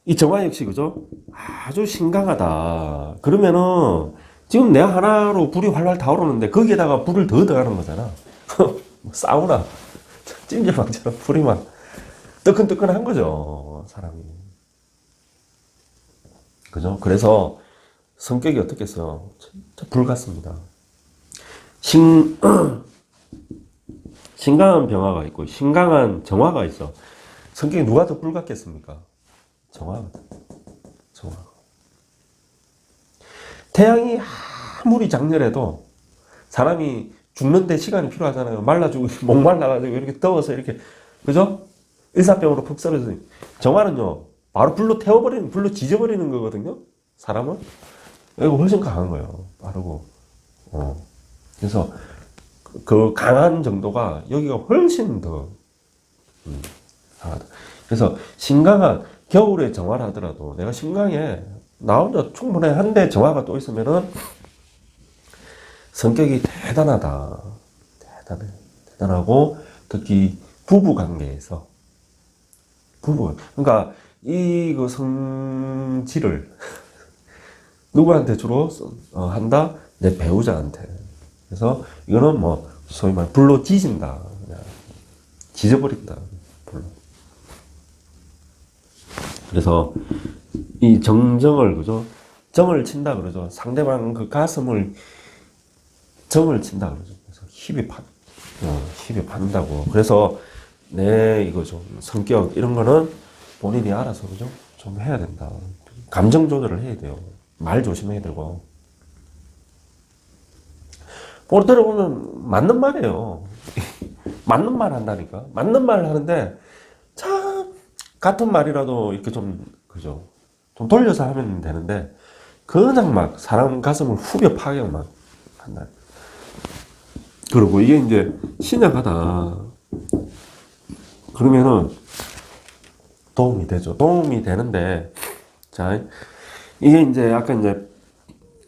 Speaker 1: 이 정화 역시 그죠? 아주 신강하다. 그러면은 지금 내 하나로 불이 활활 타오르는데 거기에다가 불을 더 더하는 거잖아. 사우나, 찜질방처럼 불이 막 뜨끈뜨끈한 거죠, 사람이. 그죠? 그래서 성격이 어떻겠어요? 진짜 불 같습니다. 신강한 병화가 있고 신강한 정화가 있어. 성격이 누가 더 불 같겠습니까? 정화가. 태양이 아무리 장렬해도 사람이 죽는데 시간이 필요하잖아요. 말라 죽고 목말라가지고 이렇게 더워서 이렇게 그죠? 일사병으로 푹 썰어져. 정화는요 바로 불로 태워버리는, 불로 지져버리는 거거든요. 사람은 이거 훨씬 강한 거예요. 빠르고. 그래서 그 강한 정도가 여기가 훨씬 더 강하다. 그래서 신강한 겨울에 정화를 하더라도 내가 신강에 나 혼자 충분해 한데 정화가 또 있으면은 성격이 대단하다. 대단하고 특히 부부 관계에서 그러니까 이 그 성질을 누구한테 주로 한다? 내 배우자한테. 그래서 이거는 뭐 소위 말 불로 지진다. 그냥 지져버린다. 불로. 그래서 이 정을 그죠? 정을 친다 그러죠. 상대방 그 가슴을 정을 친다 그러죠. 그래서 힙이 판다고. 그래서 이거 좀 성격 이런 거는 본인이 알아서 그죠? 좀 해야 된다. 감정 조절을 해야 돼요. 말 조심해야 되고. 볼 들어보면 맞는 말이에요. 맞는 말 한다니까. 맞는 말 하는데 참 같은 말이라도 이렇게 좀 그죠? 좀 돌려서 하면 되는데 그냥 막 사람 가슴을 후벼 파게 막 한다. 그리고 이게 이제 신약하다. 그러면은 도움이 되죠. 도움이 되는데 자 이게 이제 약간 이제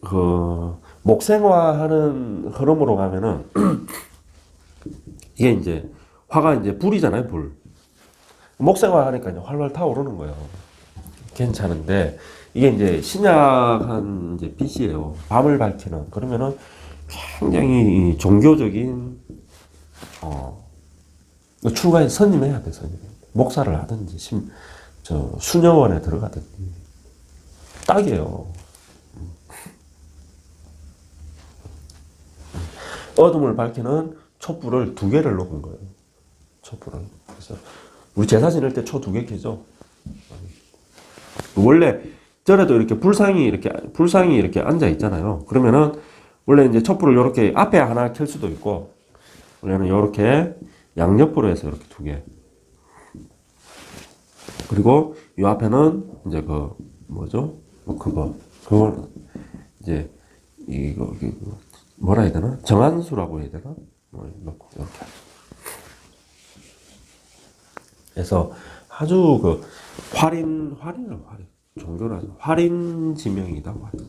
Speaker 1: 그 목생화하는 흐름으로 가면은 이게 이제 화가 이제 불이잖아요, 불. 목생화하니까 이제 활활 타오르는 거예요. 괜찮은데 이게 이제 신약한 이제 빛이에요. 밤을 밝히는. 그러면은 굉장히 종교적인 출가에 선임해야 돼, 선임. 목사를 하든지 수녀원에 들어가든지 딱이에요. 어둠을 밝히는 촛불을 2개를 놓은 거예요. 촛불을. 그래서 우리 제사 지낼 때 초 2개 켜죠. 원래 절에도 이렇게 불상이 이렇게 앉아 있잖아요. 그러면은 원래 이제 촛불을 이렇게 앞에 하나 켤 수도 있고, 원래는 이렇게 양옆으로 해서 이렇게 2개. 그리고 이 앞에는 이제 그 뭐죠? 그걸 이제 이거 뭐라 해야 되나? 정한수라고 해야 되나? 뭐 놓고 이렇게. 그래서 아주 그 활인 종교라서 활인 지명이라고 하죠.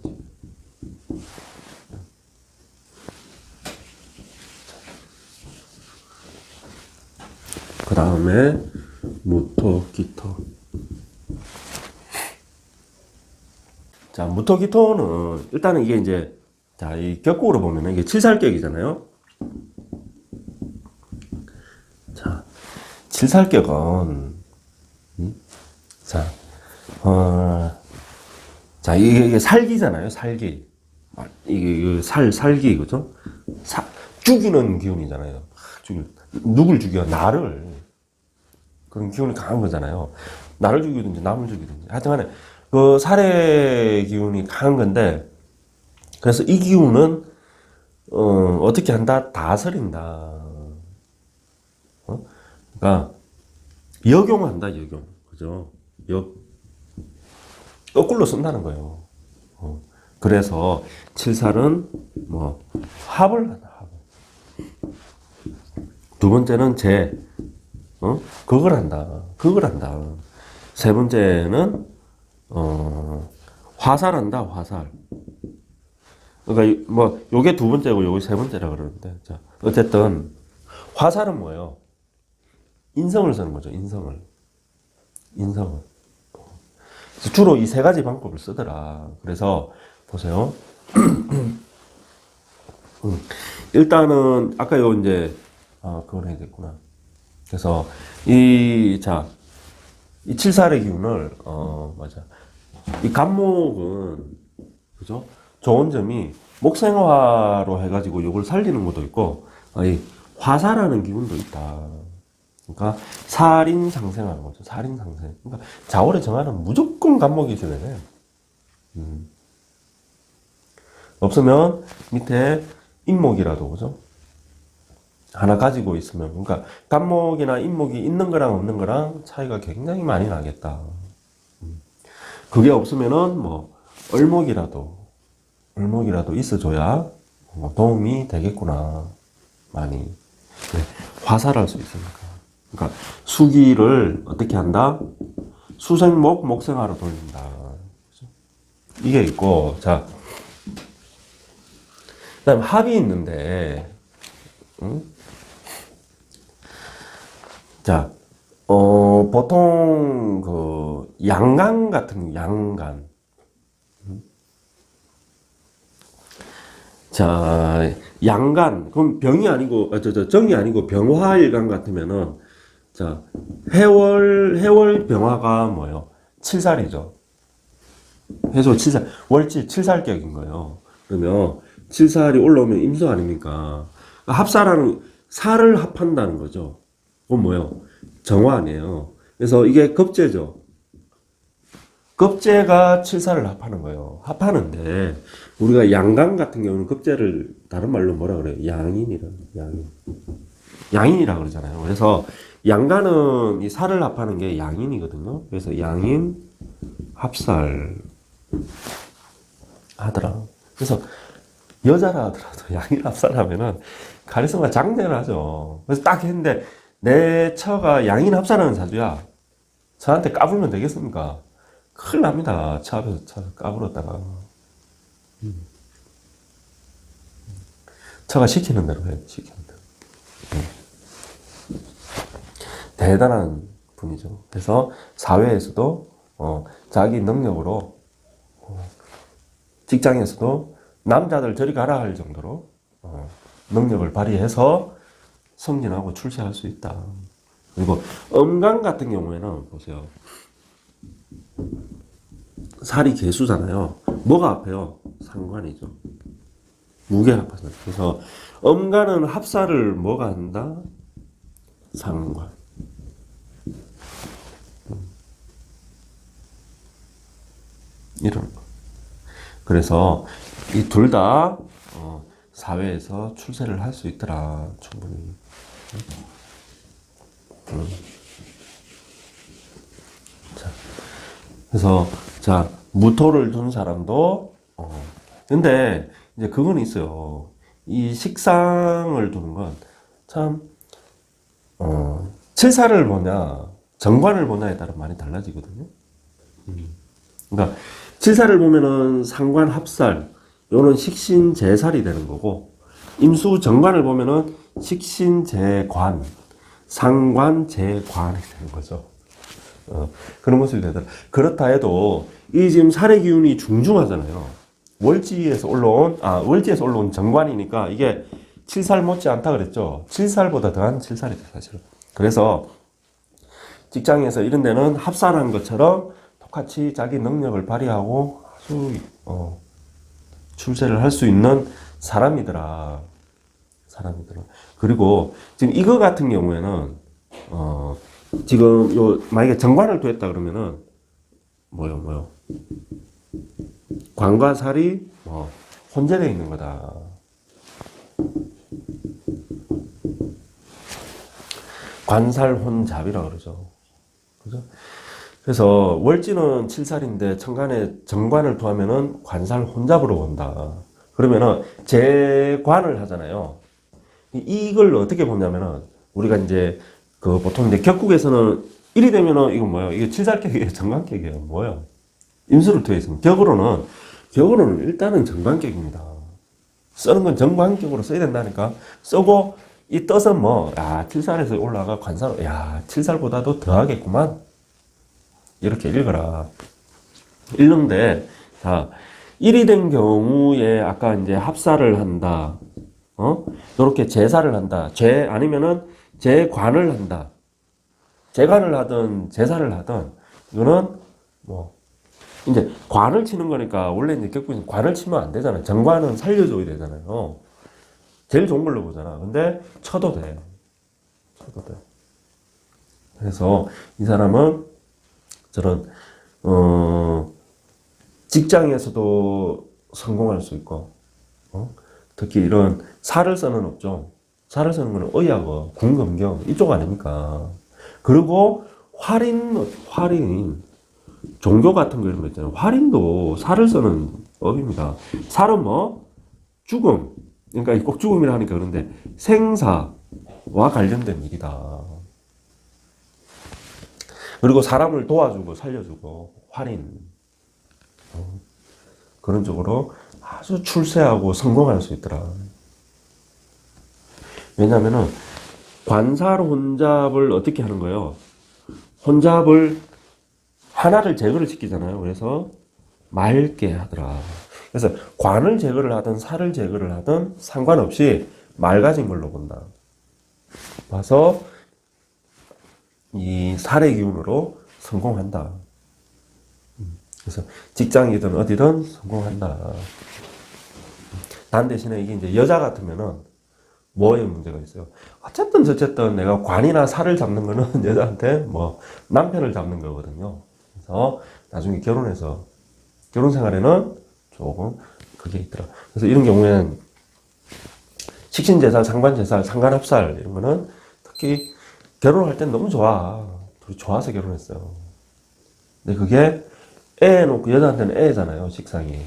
Speaker 1: 그 다음에 무토, 기토. 자, 무토, 기토는 일단은 이게 이제 자, 이 격국으로 보면은 이게 칠살격이잖아요. 자, 칠살격은 자, 자, 이게 살기잖아요. 살기. 이게 살기, 그죠? 죽이는 기운이잖아요. 누굴 죽여? 나를. 그런 기운이 강한 거잖아요. 나를 죽이든지 남을 죽이든지. 하여튼간에 그 살의 기운이 강한 건데, 그래서 이 기운은 어떻게 한다? 다스린다. 그러니까 역용한다. 역용. 그죠? 거꾸로 쓴다는 거예요. 그래서 칠살은 뭐 합을 한다. 합을. 2번째는 그걸 한다. 세 번째는 화살한다. 화살. 그러니까 뭐 요게 2번째고 요게 3번째라 그러는데, 자, 어쨌든 화살은 뭐예요? 인성을 쓰는 거죠. 인성을. 주로 이 3가지 방법을 쓰더라. 그래서 보세요. 일단은 아까 요 이제 그걸 해야 됐구나. 그래서 이 칠살의 기운을 맞아. 이 간목은 그죠? 좋은 점이 목생화로 해가지고 요걸 살리는 것도 있고, 이 화사라는 기운도 있다. 그러니까 살인상생하는 거죠. 살인상생. 그러니까 자월의 정화는 무조건 간목이 있어야 돼. 없으면 밑에 인목이라도, 그죠? 하나 가지고 있으면, 그러니까 간목이나 인목이 있는 거랑 없는 거랑 차이가 굉장히 많이 나겠다. 그게 없으면은 뭐 을목이라도 있어줘야 도움이 되겠구나. 많이. 네, 화살할 수 있으니까. 그러니까 수기를 어떻게 한다? 수생목, 목생화로 돌린다. 이게 있고, 자, 그다음 합이 있는데, 자, 보통 그 양간 같은 양간. 자, 양간. 그럼 병이 아니고 정이 아니고 병화일간 같으면은, 자, 해월 병화가 뭐예요? 칠살이죠. 해서 월지 칠살격인 거예요. 그러면 칠살이 올라오면 임수 아닙니까? 합사라는 살을 합한다는 거죠. 그건 뭐예요? 정화 아니에요. 그래서 이게 겁재죠. 겁재가 칠살을 합하는 거예요. 합하는데 우리가 양간 같은 경우는 겁재를 다른 말로 뭐라 그래요? 양인이라 그러잖아요. 그래서 양간은 이 살을 합하는 게 양인이거든요. 그래서 양인 합살 하더라. 그래서 여자라 하더라도 양인 합살하면은 카리스마 장대를 하죠. 그래서 딱 했는데 내 처가 양인 합살하는 사주야. 저한테 까불면 되겠습니까? 큰일 납니다. 처 앞에서 까불었다가. 처가 시키는 대로 해. 시키는 대로. 대단한 분이죠. 그래서 사회에서도 자기 능력으로 직장에서도 남자들 저리 가라 할 정도로 능력을 발휘해서 승진하고 출세할 수 있다. 그리고 음간 같은 경우에는 보세요. 살이 개수잖아요. 뭐가 앞에요? 상관이죠. 무게합산. 그래서 음간은 합사를 뭐가 한다? 상관. 이런 거. 그래서 이 둘 다 사회에서 출세를 할 수 있더라. 충분히. 자, 그래서 자 무토를 둔 사람도 근데 이제 그건 있어요. 이 식상을 두는 건 참 칠사를 보냐 정관을 보냐에 따라 많이 달라지거든요. 그러니까 칠사를 보면은 상관 합살 요는 식신재살이 되는 거고, 임수 정관을 보면은 식신재관 상관재관이 되는 거죠. 그런 모습이 되더라. 그렇다 해도 이 지금 살의 기운이 중중하잖아요. 월지에서 올라온 정관이니까 이게 칠살 못지 않다 그랬죠. 칠살보다 더한 칠살이죠, 사실은. 그래서 직장에서 이런 데는 합산한 것처럼 똑같이 자기 능력을 발휘하고 아주 출세를 할 수 있는 사람이더라. 그리고 지금 이거 같은 경우에는 지금 요 만약에 정관을 두었다 그러면은 뭐요? 관과 살이 혼재되어 있는 거다. 관살혼잡이라 그러죠. 그죠? 그래서 월지는 7살인데 천간에 정관을 두하면은 관살혼잡으로 본다. 그러면은 재관을 하잖아요. 이걸 어떻게 보냐면은 우리가 이제 그 보통 이제 격국에서는 1이 되면은 이건 뭐예요? 이게 7살격이에요? 정관격이에요? 뭐예요? 임수를 투여 있으면 격으로는 일단은 정관격입니다. 쓰는 건 정관격으로 써야 된다니까. 쓰고 이 뜻은 7살에서 올라가 관살, 7살보다도 더 하겠구만. 이렇게 읽어라. 읽는데, 자, 1이 된 경우에 아까 이제 합사를 한다. 요렇게 제사를 한다. 아니면은 재관을 한다. 재관을 하든 제사를 하든, 이거는 이제 관을 치는 거니까 원래 이제 격국에서 관을 치면 안 되잖아요. 정관은 살려줘야 되잖아요. 제일 좋은 걸로 보잖아. 근데 쳐도 돼. 그래서 이 사람은 저런 직장에서도 성공할 수 있고, 특히 이런 살을 쓰는 업종, 살을 쓰는 거는 의학어, 군검경 이쪽 아닙니까? 그리고 활인 종교 같은 거 이런 거 있잖아요. 활인도 살을 쓰는 업입니다. 살은 죽음. 그러니까 꼭 죽음이라 하니까 그런데 생사와 관련된 일이다. 그리고 사람을 도와주고 살려주고 활인 그런 쪽으로 아주 출세하고 성공할 수 있더라. 왜냐면은 관살 혼잡을 어떻게 하는 거예요? 혼잡을 하나를 제거를 시키잖아요. 그래서 맑게 하더라. 그래서 관을 제거를 하든 살을 제거를 하든 상관없이 맑아진 걸로 본다. 봐서 이 살의 기운으로 성공한다. 그래서 직장이든 어디든 성공한다. 단 대신에 이게 이제 여자 같으면은 뭐에 문제가 있어요? 어쨌든 저쨌든 내가 관이나 살을 잡는 거는 여자한테 남편을 잡는 거거든요. 그래서 나중에 결혼해서 결혼 생활에는 조금 그게 있더라. 그래서 이런 경우에는 식신제살, 상관제살, 상관합살 이런 거는 특히 결혼할 땐 너무 좋아. 둘이 좋아서 결혼했어요. 근데 그게 애 놓고 여자한테는 애잖아요. 식상이.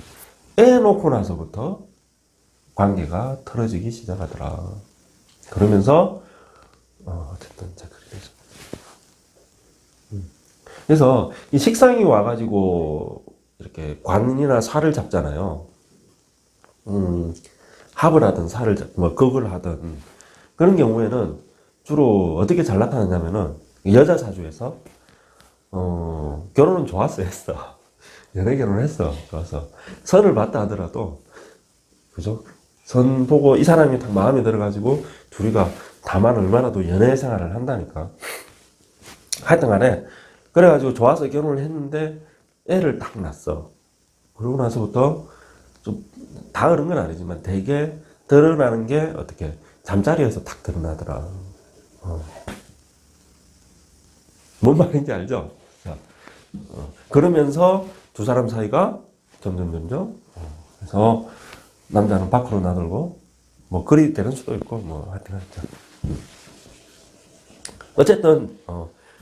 Speaker 1: 애 놓고 나서부터 관계가 틀어지기 시작하더라. 그러면서 어쨌든 자 그렇게 되죠. 그래서 이 식상이 와가지고 이렇게 관이나 살을 잡잖아요. 합을 하든 살을 극을 하든 그런 경우에는 주로 어떻게 잘 나타나냐면은 여자 사주에서 결혼은 좋았어 했어. 연애 결혼을 했어. 좋아서 선을 봤다 하더라도 그죠? 선 보고 이 사람이 딱 마음에 들어가지고 둘이가 다만 얼마나도 연애 생활을 한다니까. 하여튼 간에 그래가지고 좋아서 결혼을 했는데 애를 딱 낳았어. 그러고 나서부터 좀 다 그런 건 아니지만 되게 드러나는 게 어떻게 잠자리에서 탁 드러나더라. 뭔 말인지 알죠? 자, 그러면서 두 사람 사이가 점점 그래서 남자는 밖으로 나들고 뭐 그리 되는 수도 있고 뭐 하여튼 어쨌든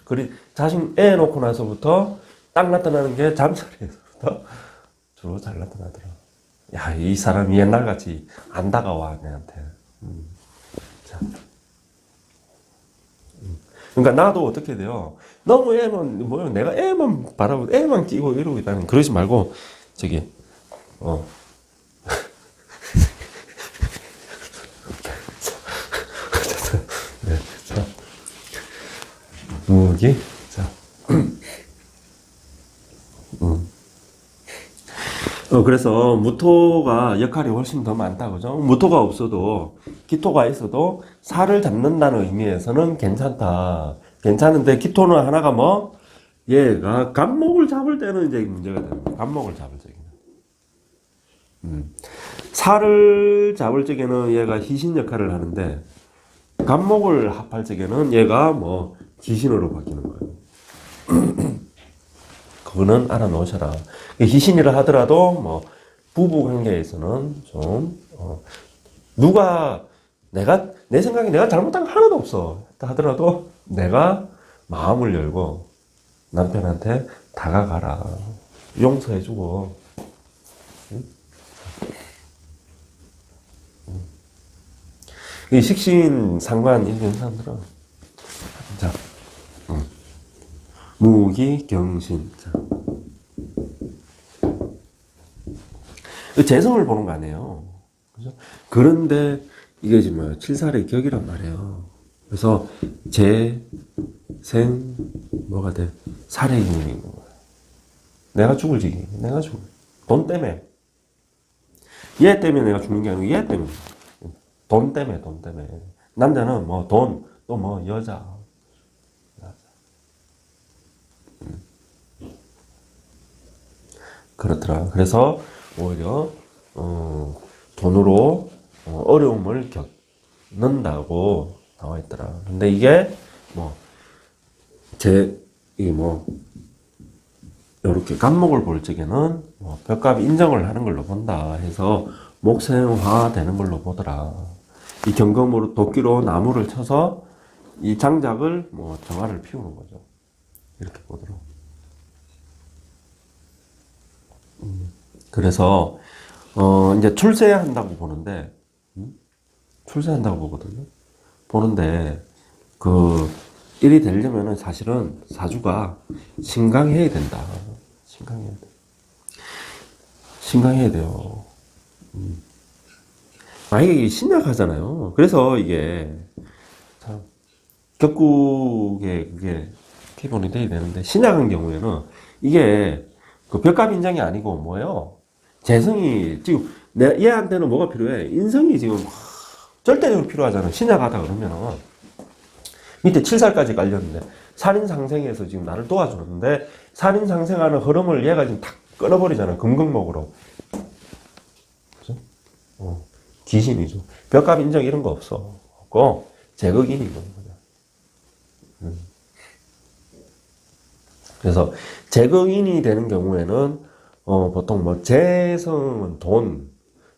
Speaker 1: 그리 자신 애 놓고 나서부터 딱 나타나는 게 잠자리에서부터 주로 잘 나타나더라. 야, 이 사람이 옛날같이 안 다가와 내한테. 자. 그러니까 나도 어떻게 돼요? 너무 애만 뭐야? 내가 애만 바라보고 애만 끼고 이러고 있다는 그러지 말고 저기 네, 자, 무기 자. 그래서 무토가 역할이 훨씬 더 많다, 그죠? 무토가 없어도, 기토가 있어도 살을 잡는다는 의미에서는 괜찮다. 괜찮은데, 기토는 하나가 뭐? 얘가 간목을 잡을 때는 이제 문제가 됩니다. 간목을 잡을 적에는. 살을 잡을 적에는 얘가 희신 역할을 하는데, 간목을 합할 적에는 얘가 뭐, 기신으로 바뀌는 거예요. 그거는 알아놓으셔라. 희신이라 하더라도 뭐 부부 관계에서는 좀 누가 내 생각에 내가 잘못한 거 하나도 없어 하더라도 내가 마음을 열고 남편한테 다가가라. 용서해주고. 이 식신 상관 이런 사람들은 자. 무기, 경신. 자. 재성을 보는 거 아니에요. 그죠? 그런데 이게 지금 칠살의 격이란 말이에요. 그래서 생, 뭐가 돼? 살의 기운인 거야. 내가 죽을 지기. 내가 죽을. 돈 때문에. 얘 때문에 내가 죽는 게 아니고 얘 때문에. 돈 때문에. 남자는 뭐 돈, 또 뭐 여자. 그렇더라. 그래서 오히려 돈으로 어려움을 겪는다고 나와 있더라. 근데 이게 이게 이렇게 간목을 볼 적에는 벽값 인정을 하는 걸로 본다 해서 목생화 되는 걸로 보더라. 이 경금으로 도끼로 나무를 쳐서 이 장작을 정화를 피우는 거죠. 이렇게 보더라. 그래서 이제 출세한다고 보는데 출세한다고 보거든요. 보는데 그 일이 되려면은 사실은 사주가 신강해야 된다. 신강해야 돼요. 만약에 신약하잖아요. 그래서 이게 참 격국에 그게 기본이 돼야 되는데 신약한 경우에는 이게 그 벽값 인정이 아니고 뭐예요? 재성이 지금 얘한테는 뭐가 필요해? 인성이 지금 절대적으로 필요하잖아. 신약하다 그러면은 밑에 7살까지 깔렸는데 살인상생에서 지금 나를 도와주는데 살인상생하는 흐름을 얘가 지금 탁 끊어버리잖아. 금극목으로. 그죠? 귀신이죠. 벽값 인정 이런 거 없고 제극인이 있는 거죠. 그래서 제극인이 되는 경우에는 보통 재성은 돈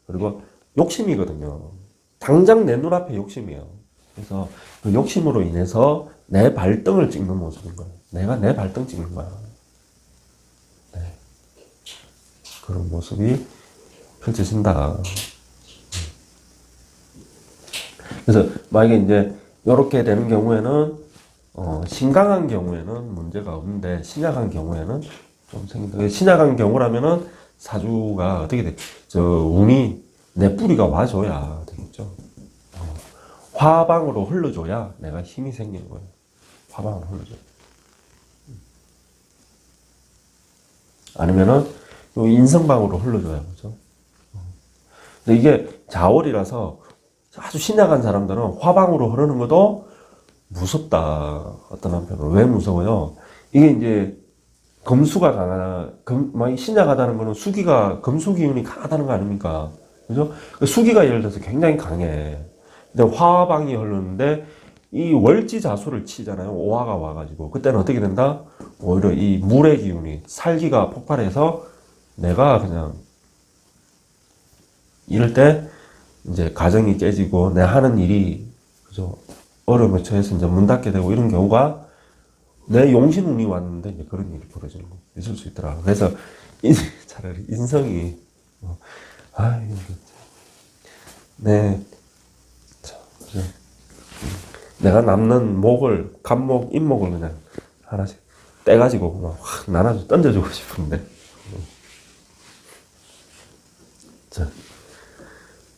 Speaker 1: 그리고 욕심이거든요. 당장 내 눈앞에 욕심이에요. 그래서 그 욕심으로 인해서 내 발등을 찍는 모습인 거예요. 내가 내 발등 찍는 거야. 네. 그런 모습이 펼쳐진다. 그래서 만약에 이제 이렇게 되는 경우에는 신강한 경우에는 문제가 없는데 신약한 경우에는 좀 생긴다. 신약한 경우라면은 사주가 어떻게 돼? 운이 내 뿌리가 와줘야 되겠죠. 화방으로 흘러줘야 내가 힘이 생기는 거예요. 화방으로 흘러줘. 아니면은 인성방으로 흘러줘야 그죠. 근데 이게 자월이라서 아주 신약한 사람들은 화방으로 흐르는 것도 무섭다. 어떤 한편으로. 왜 무서워요? 이게 이제 금수가 막 신약하다는 거는 수기가, 금수 기운이 강하다는 거 아닙니까? 그죠? 수기가 예를 들어서 굉장히 강해. 근데 화방이 흐르는데, 이 월지자수를 치잖아요. 오화가 와가지고. 그때는 어떻게 된다? 오히려 이 물의 기운이, 살기가 폭발해서 내가 그냥, 이럴 때, 이제 가정이 깨지고, 내 하는 일이, 그죠? 어려움에 처해서 이제 문 닫게 되고, 이런 경우가 내 용신운이 왔는데 이제 그런 일이 벌어지는 거 있을 수 있더라. 그래서 차라리 인성이 아유 네, 그죠? 내가 남는 목을 간목 인목을 그냥 하나씩 떼가지고 막 확 나눠서 던져주고 싶은데 자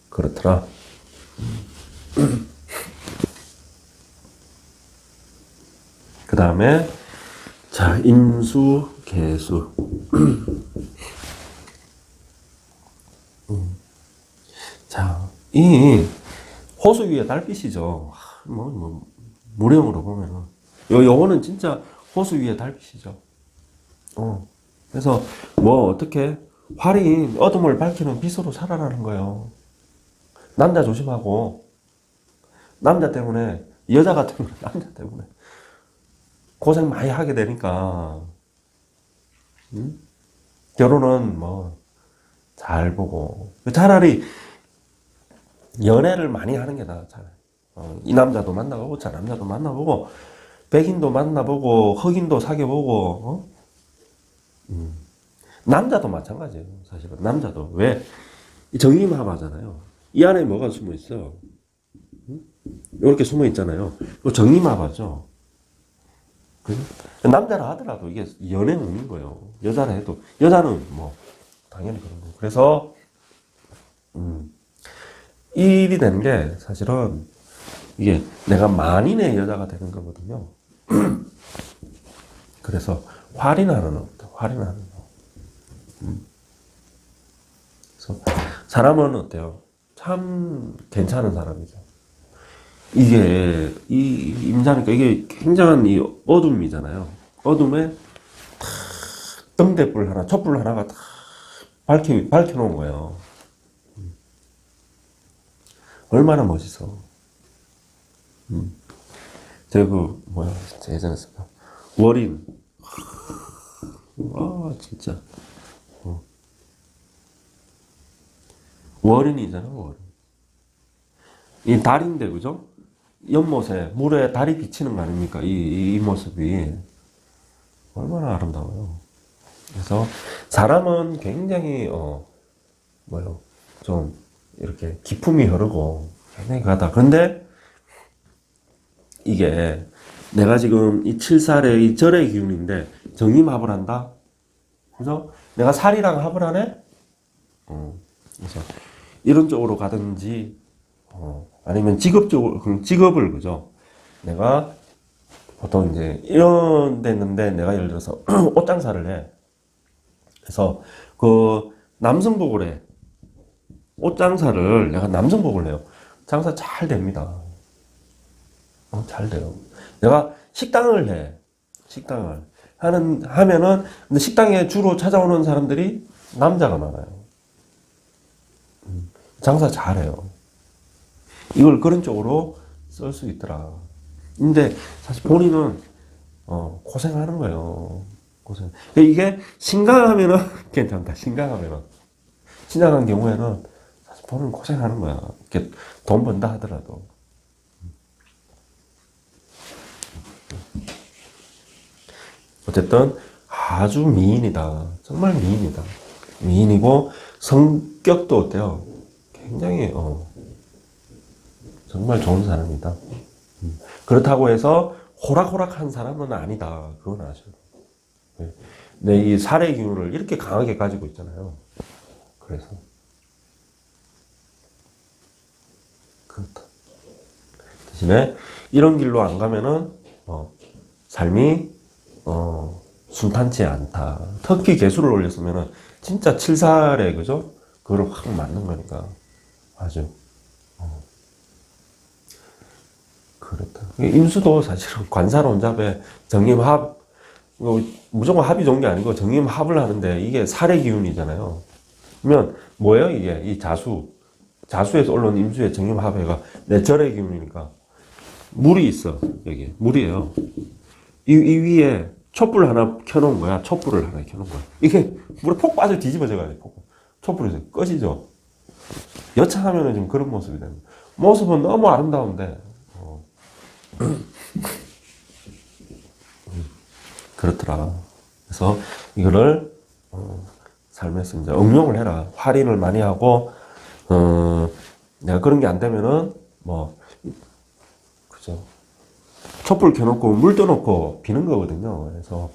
Speaker 1: 그렇더라. 그 다음에 자 임수 개수 자, 이 호수 위에 달빛이죠. 무령으로 보면은 요거는 진짜 호수 위에 달빛이죠. 그래서 뭐 어떻게 활인 어둠을 밝히는 빛으로 살아라는 거예요. 남자 조심하고 남자 때문에 여자 같은 경우는 남자 때문에 고생 많이 하게 되니까 결혼은 뭐 잘 보고 차라리 연애를 많이 하는 게 나아. 차라리 이 남자도 만나보고 저 남자도 만나보고 백인도 만나보고 흑인도 사귀어보고 남자도 마찬가지예요. 사실은 남자도 왜 정임합하잖아요. 이 안에 뭐가 숨어 있어? 이렇게 숨어 있잖아요. 이거 정임합하죠. 남자라 하더라도 이게 연애운인 거예요. 여자라 해도 여자는 뭐 당연히 그런 거예요. 그래서 이 일이 되는 게 사실은 이게 내가 만인의 여자가 되는 거거든요. 그래서 활인하는 없다. 활인하는 거. 그래서 사람은 어때요? 참 괜찮은 사람이죠. 이게 이 임자니까 이게 굉장한 이 어둠이잖아요. 어둠에 등대불 하나, 촛불 하나가 딱 밝혀놓은 거예요. 얼마나 멋있어. 제가 예전에 썼다. 월인. 아, 진짜. 월인이잖아, 월인. 이 달인데, 그죠? 연못에, 물에 달이 비치는 거 아닙니까? 이 모습이. 얼마나 아름다워요. 그래서, 사람은 굉장히, 좀, 이렇게 기품이 흐르고, 굉장히 가다. 그런데, 이게, 내가 지금 이 7살의 이 절의 기운인데, 정임합을 한다? 그죠? 내가 살이랑 합을 하네? 그래서, 이런 쪽으로 가든지, 아니면 직업을, 그죠? 내가 보통 이제 이런 데 있는데 내가 예를 들어서 옷 장사를 해. 그래서 그 남성복을 해. 옷 장사를 내가 남성복을 해요. 장사 잘 됩니다. 잘 돼요. 내가 식당을 해. 식당을. 하면은, 근데 식당에 주로 찾아오는 사람들이 남자가 많아요. 장사 잘해요. 이걸 그런 쪽으로 쓸 수 있더라. 근데 사실 본인은 고생하는 거예요. 고생. 이게 신강하면은 괜찮다. 신강한 경우에는 사실 본인 고생하는 거야. 이렇게 돈 번다 하더라도. 어쨌든 아주 미인이다. 정말 미인이다. 미인이고 성격도 어때요? 굉장히 정말 좋은 사람이다. 그렇다고 해서 호락호락한 사람은 아니다. 그건 아셔야 돼요. 내 이 살의 기운을 이렇게 강하게 가지고 있잖아요. 그래서 그렇다. 대신에 이런 길로 안 가면은 삶이 순탄치 않다. 특히 개수를 올렸으면은 진짜 7살에 그죠? 그걸 확 맞는 거니까 아주 그렇다. 임수도 사실은 관사론잡에 정임합 무조건 합이 좋은 게 아니고 정임합을 하는데 이게 살의 기운이잖아요. 그러면 뭐예요 이게? 이 자수에서 올라온 임수의 정임합해가 내 절의 기운이니까 물이 있어. 여기 물이에요. 이 위에 촛불 하나 켜놓은 거야. 촛불을 하나 켜놓은 거야. 이게 물에 폭 빠져 뒤집어져가지고 촛불이 꺼지죠. 여차하면은 좀 그런 모습이 되는 거야. 모습은 너무 아름다운데 그렇더라. 그래서 이거를 삶에서 이제 응용을 해라. 할인을 많이 하고 내가 그런 게 안 되면은 뭐 그죠. 촛불 켜놓고 물 떠놓고 비는 거거든요. 그래서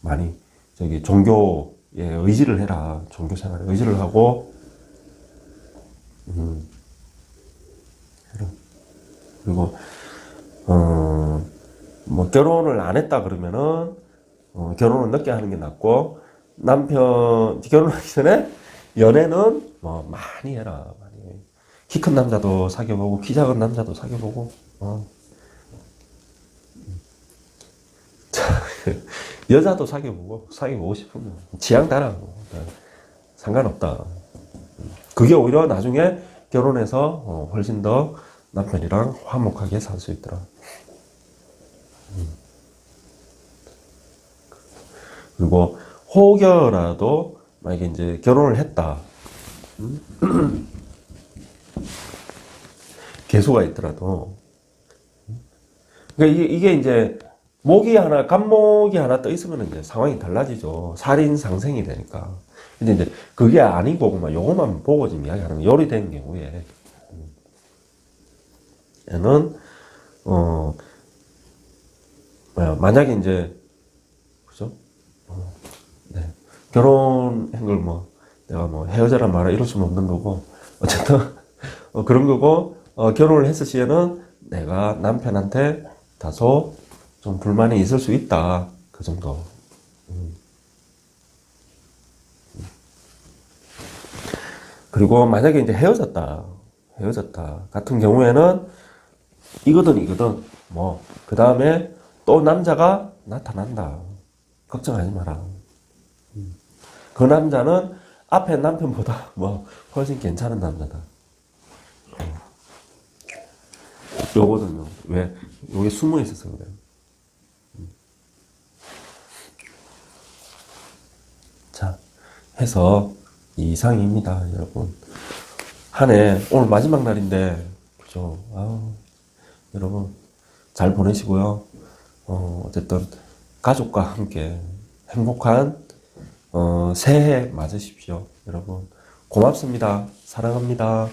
Speaker 1: 많이 저기 종교에 의지를 해라. 종교 생활에 의지를 하고 그리고 뭐 결혼을 안 했다 그러면은 결혼을 늦게 하는 게 낫고 남편 결혼하기 전에 연애는 뭐 많이 해라. 많이. 키 큰 남자도 사귀어보고 키 작은 남자도 사귀어보고 여자도 사귀어보고 싶으면 취향 따라 상관없다. 그게 오히려 나중에 결혼해서 훨씬 더 남편이랑 화목하게 살 수 있더라. 그리고 혹여라도 만약에 이제 결혼을 했다. 개수가 있더라도. 그러니까 이게 이제 간목이 하나 떠 있으면 이제 상황이 달라지죠. 살인 상생이 되니까. 근데 이제 그게 아니고 요것만 보고 지금 이야기하는 요리된 경우에 얘는 만약에 이제 그죠? 네. 결혼한 걸 내가 헤어져라 말아 이럴 수는 없는 거고 어쨌든 그런 거고 결혼을 했을 시에는 내가 남편한테 다소 좀 불만이 있을 수 있다 그 정도. 그리고 만약에 이제 헤어졌다 같은 경우에는 이거든 그 다음에 또 남자가 나타난다. 걱정하지 마라. 그 남자는 앞에 남편보다 훨씬 괜찮은 남자다. 요거든요. 왜? 요게 숨어 있어서 그래요. 자, 해서 이상입니다, 여러분. 한 해, 오늘 마지막 날인데, 그죠? 여러분, 잘 보내시고요. 어쨌든, 가족과 함께 행복한, 새해 맞으십시오. 여러분, 고맙습니다. 사랑합니다.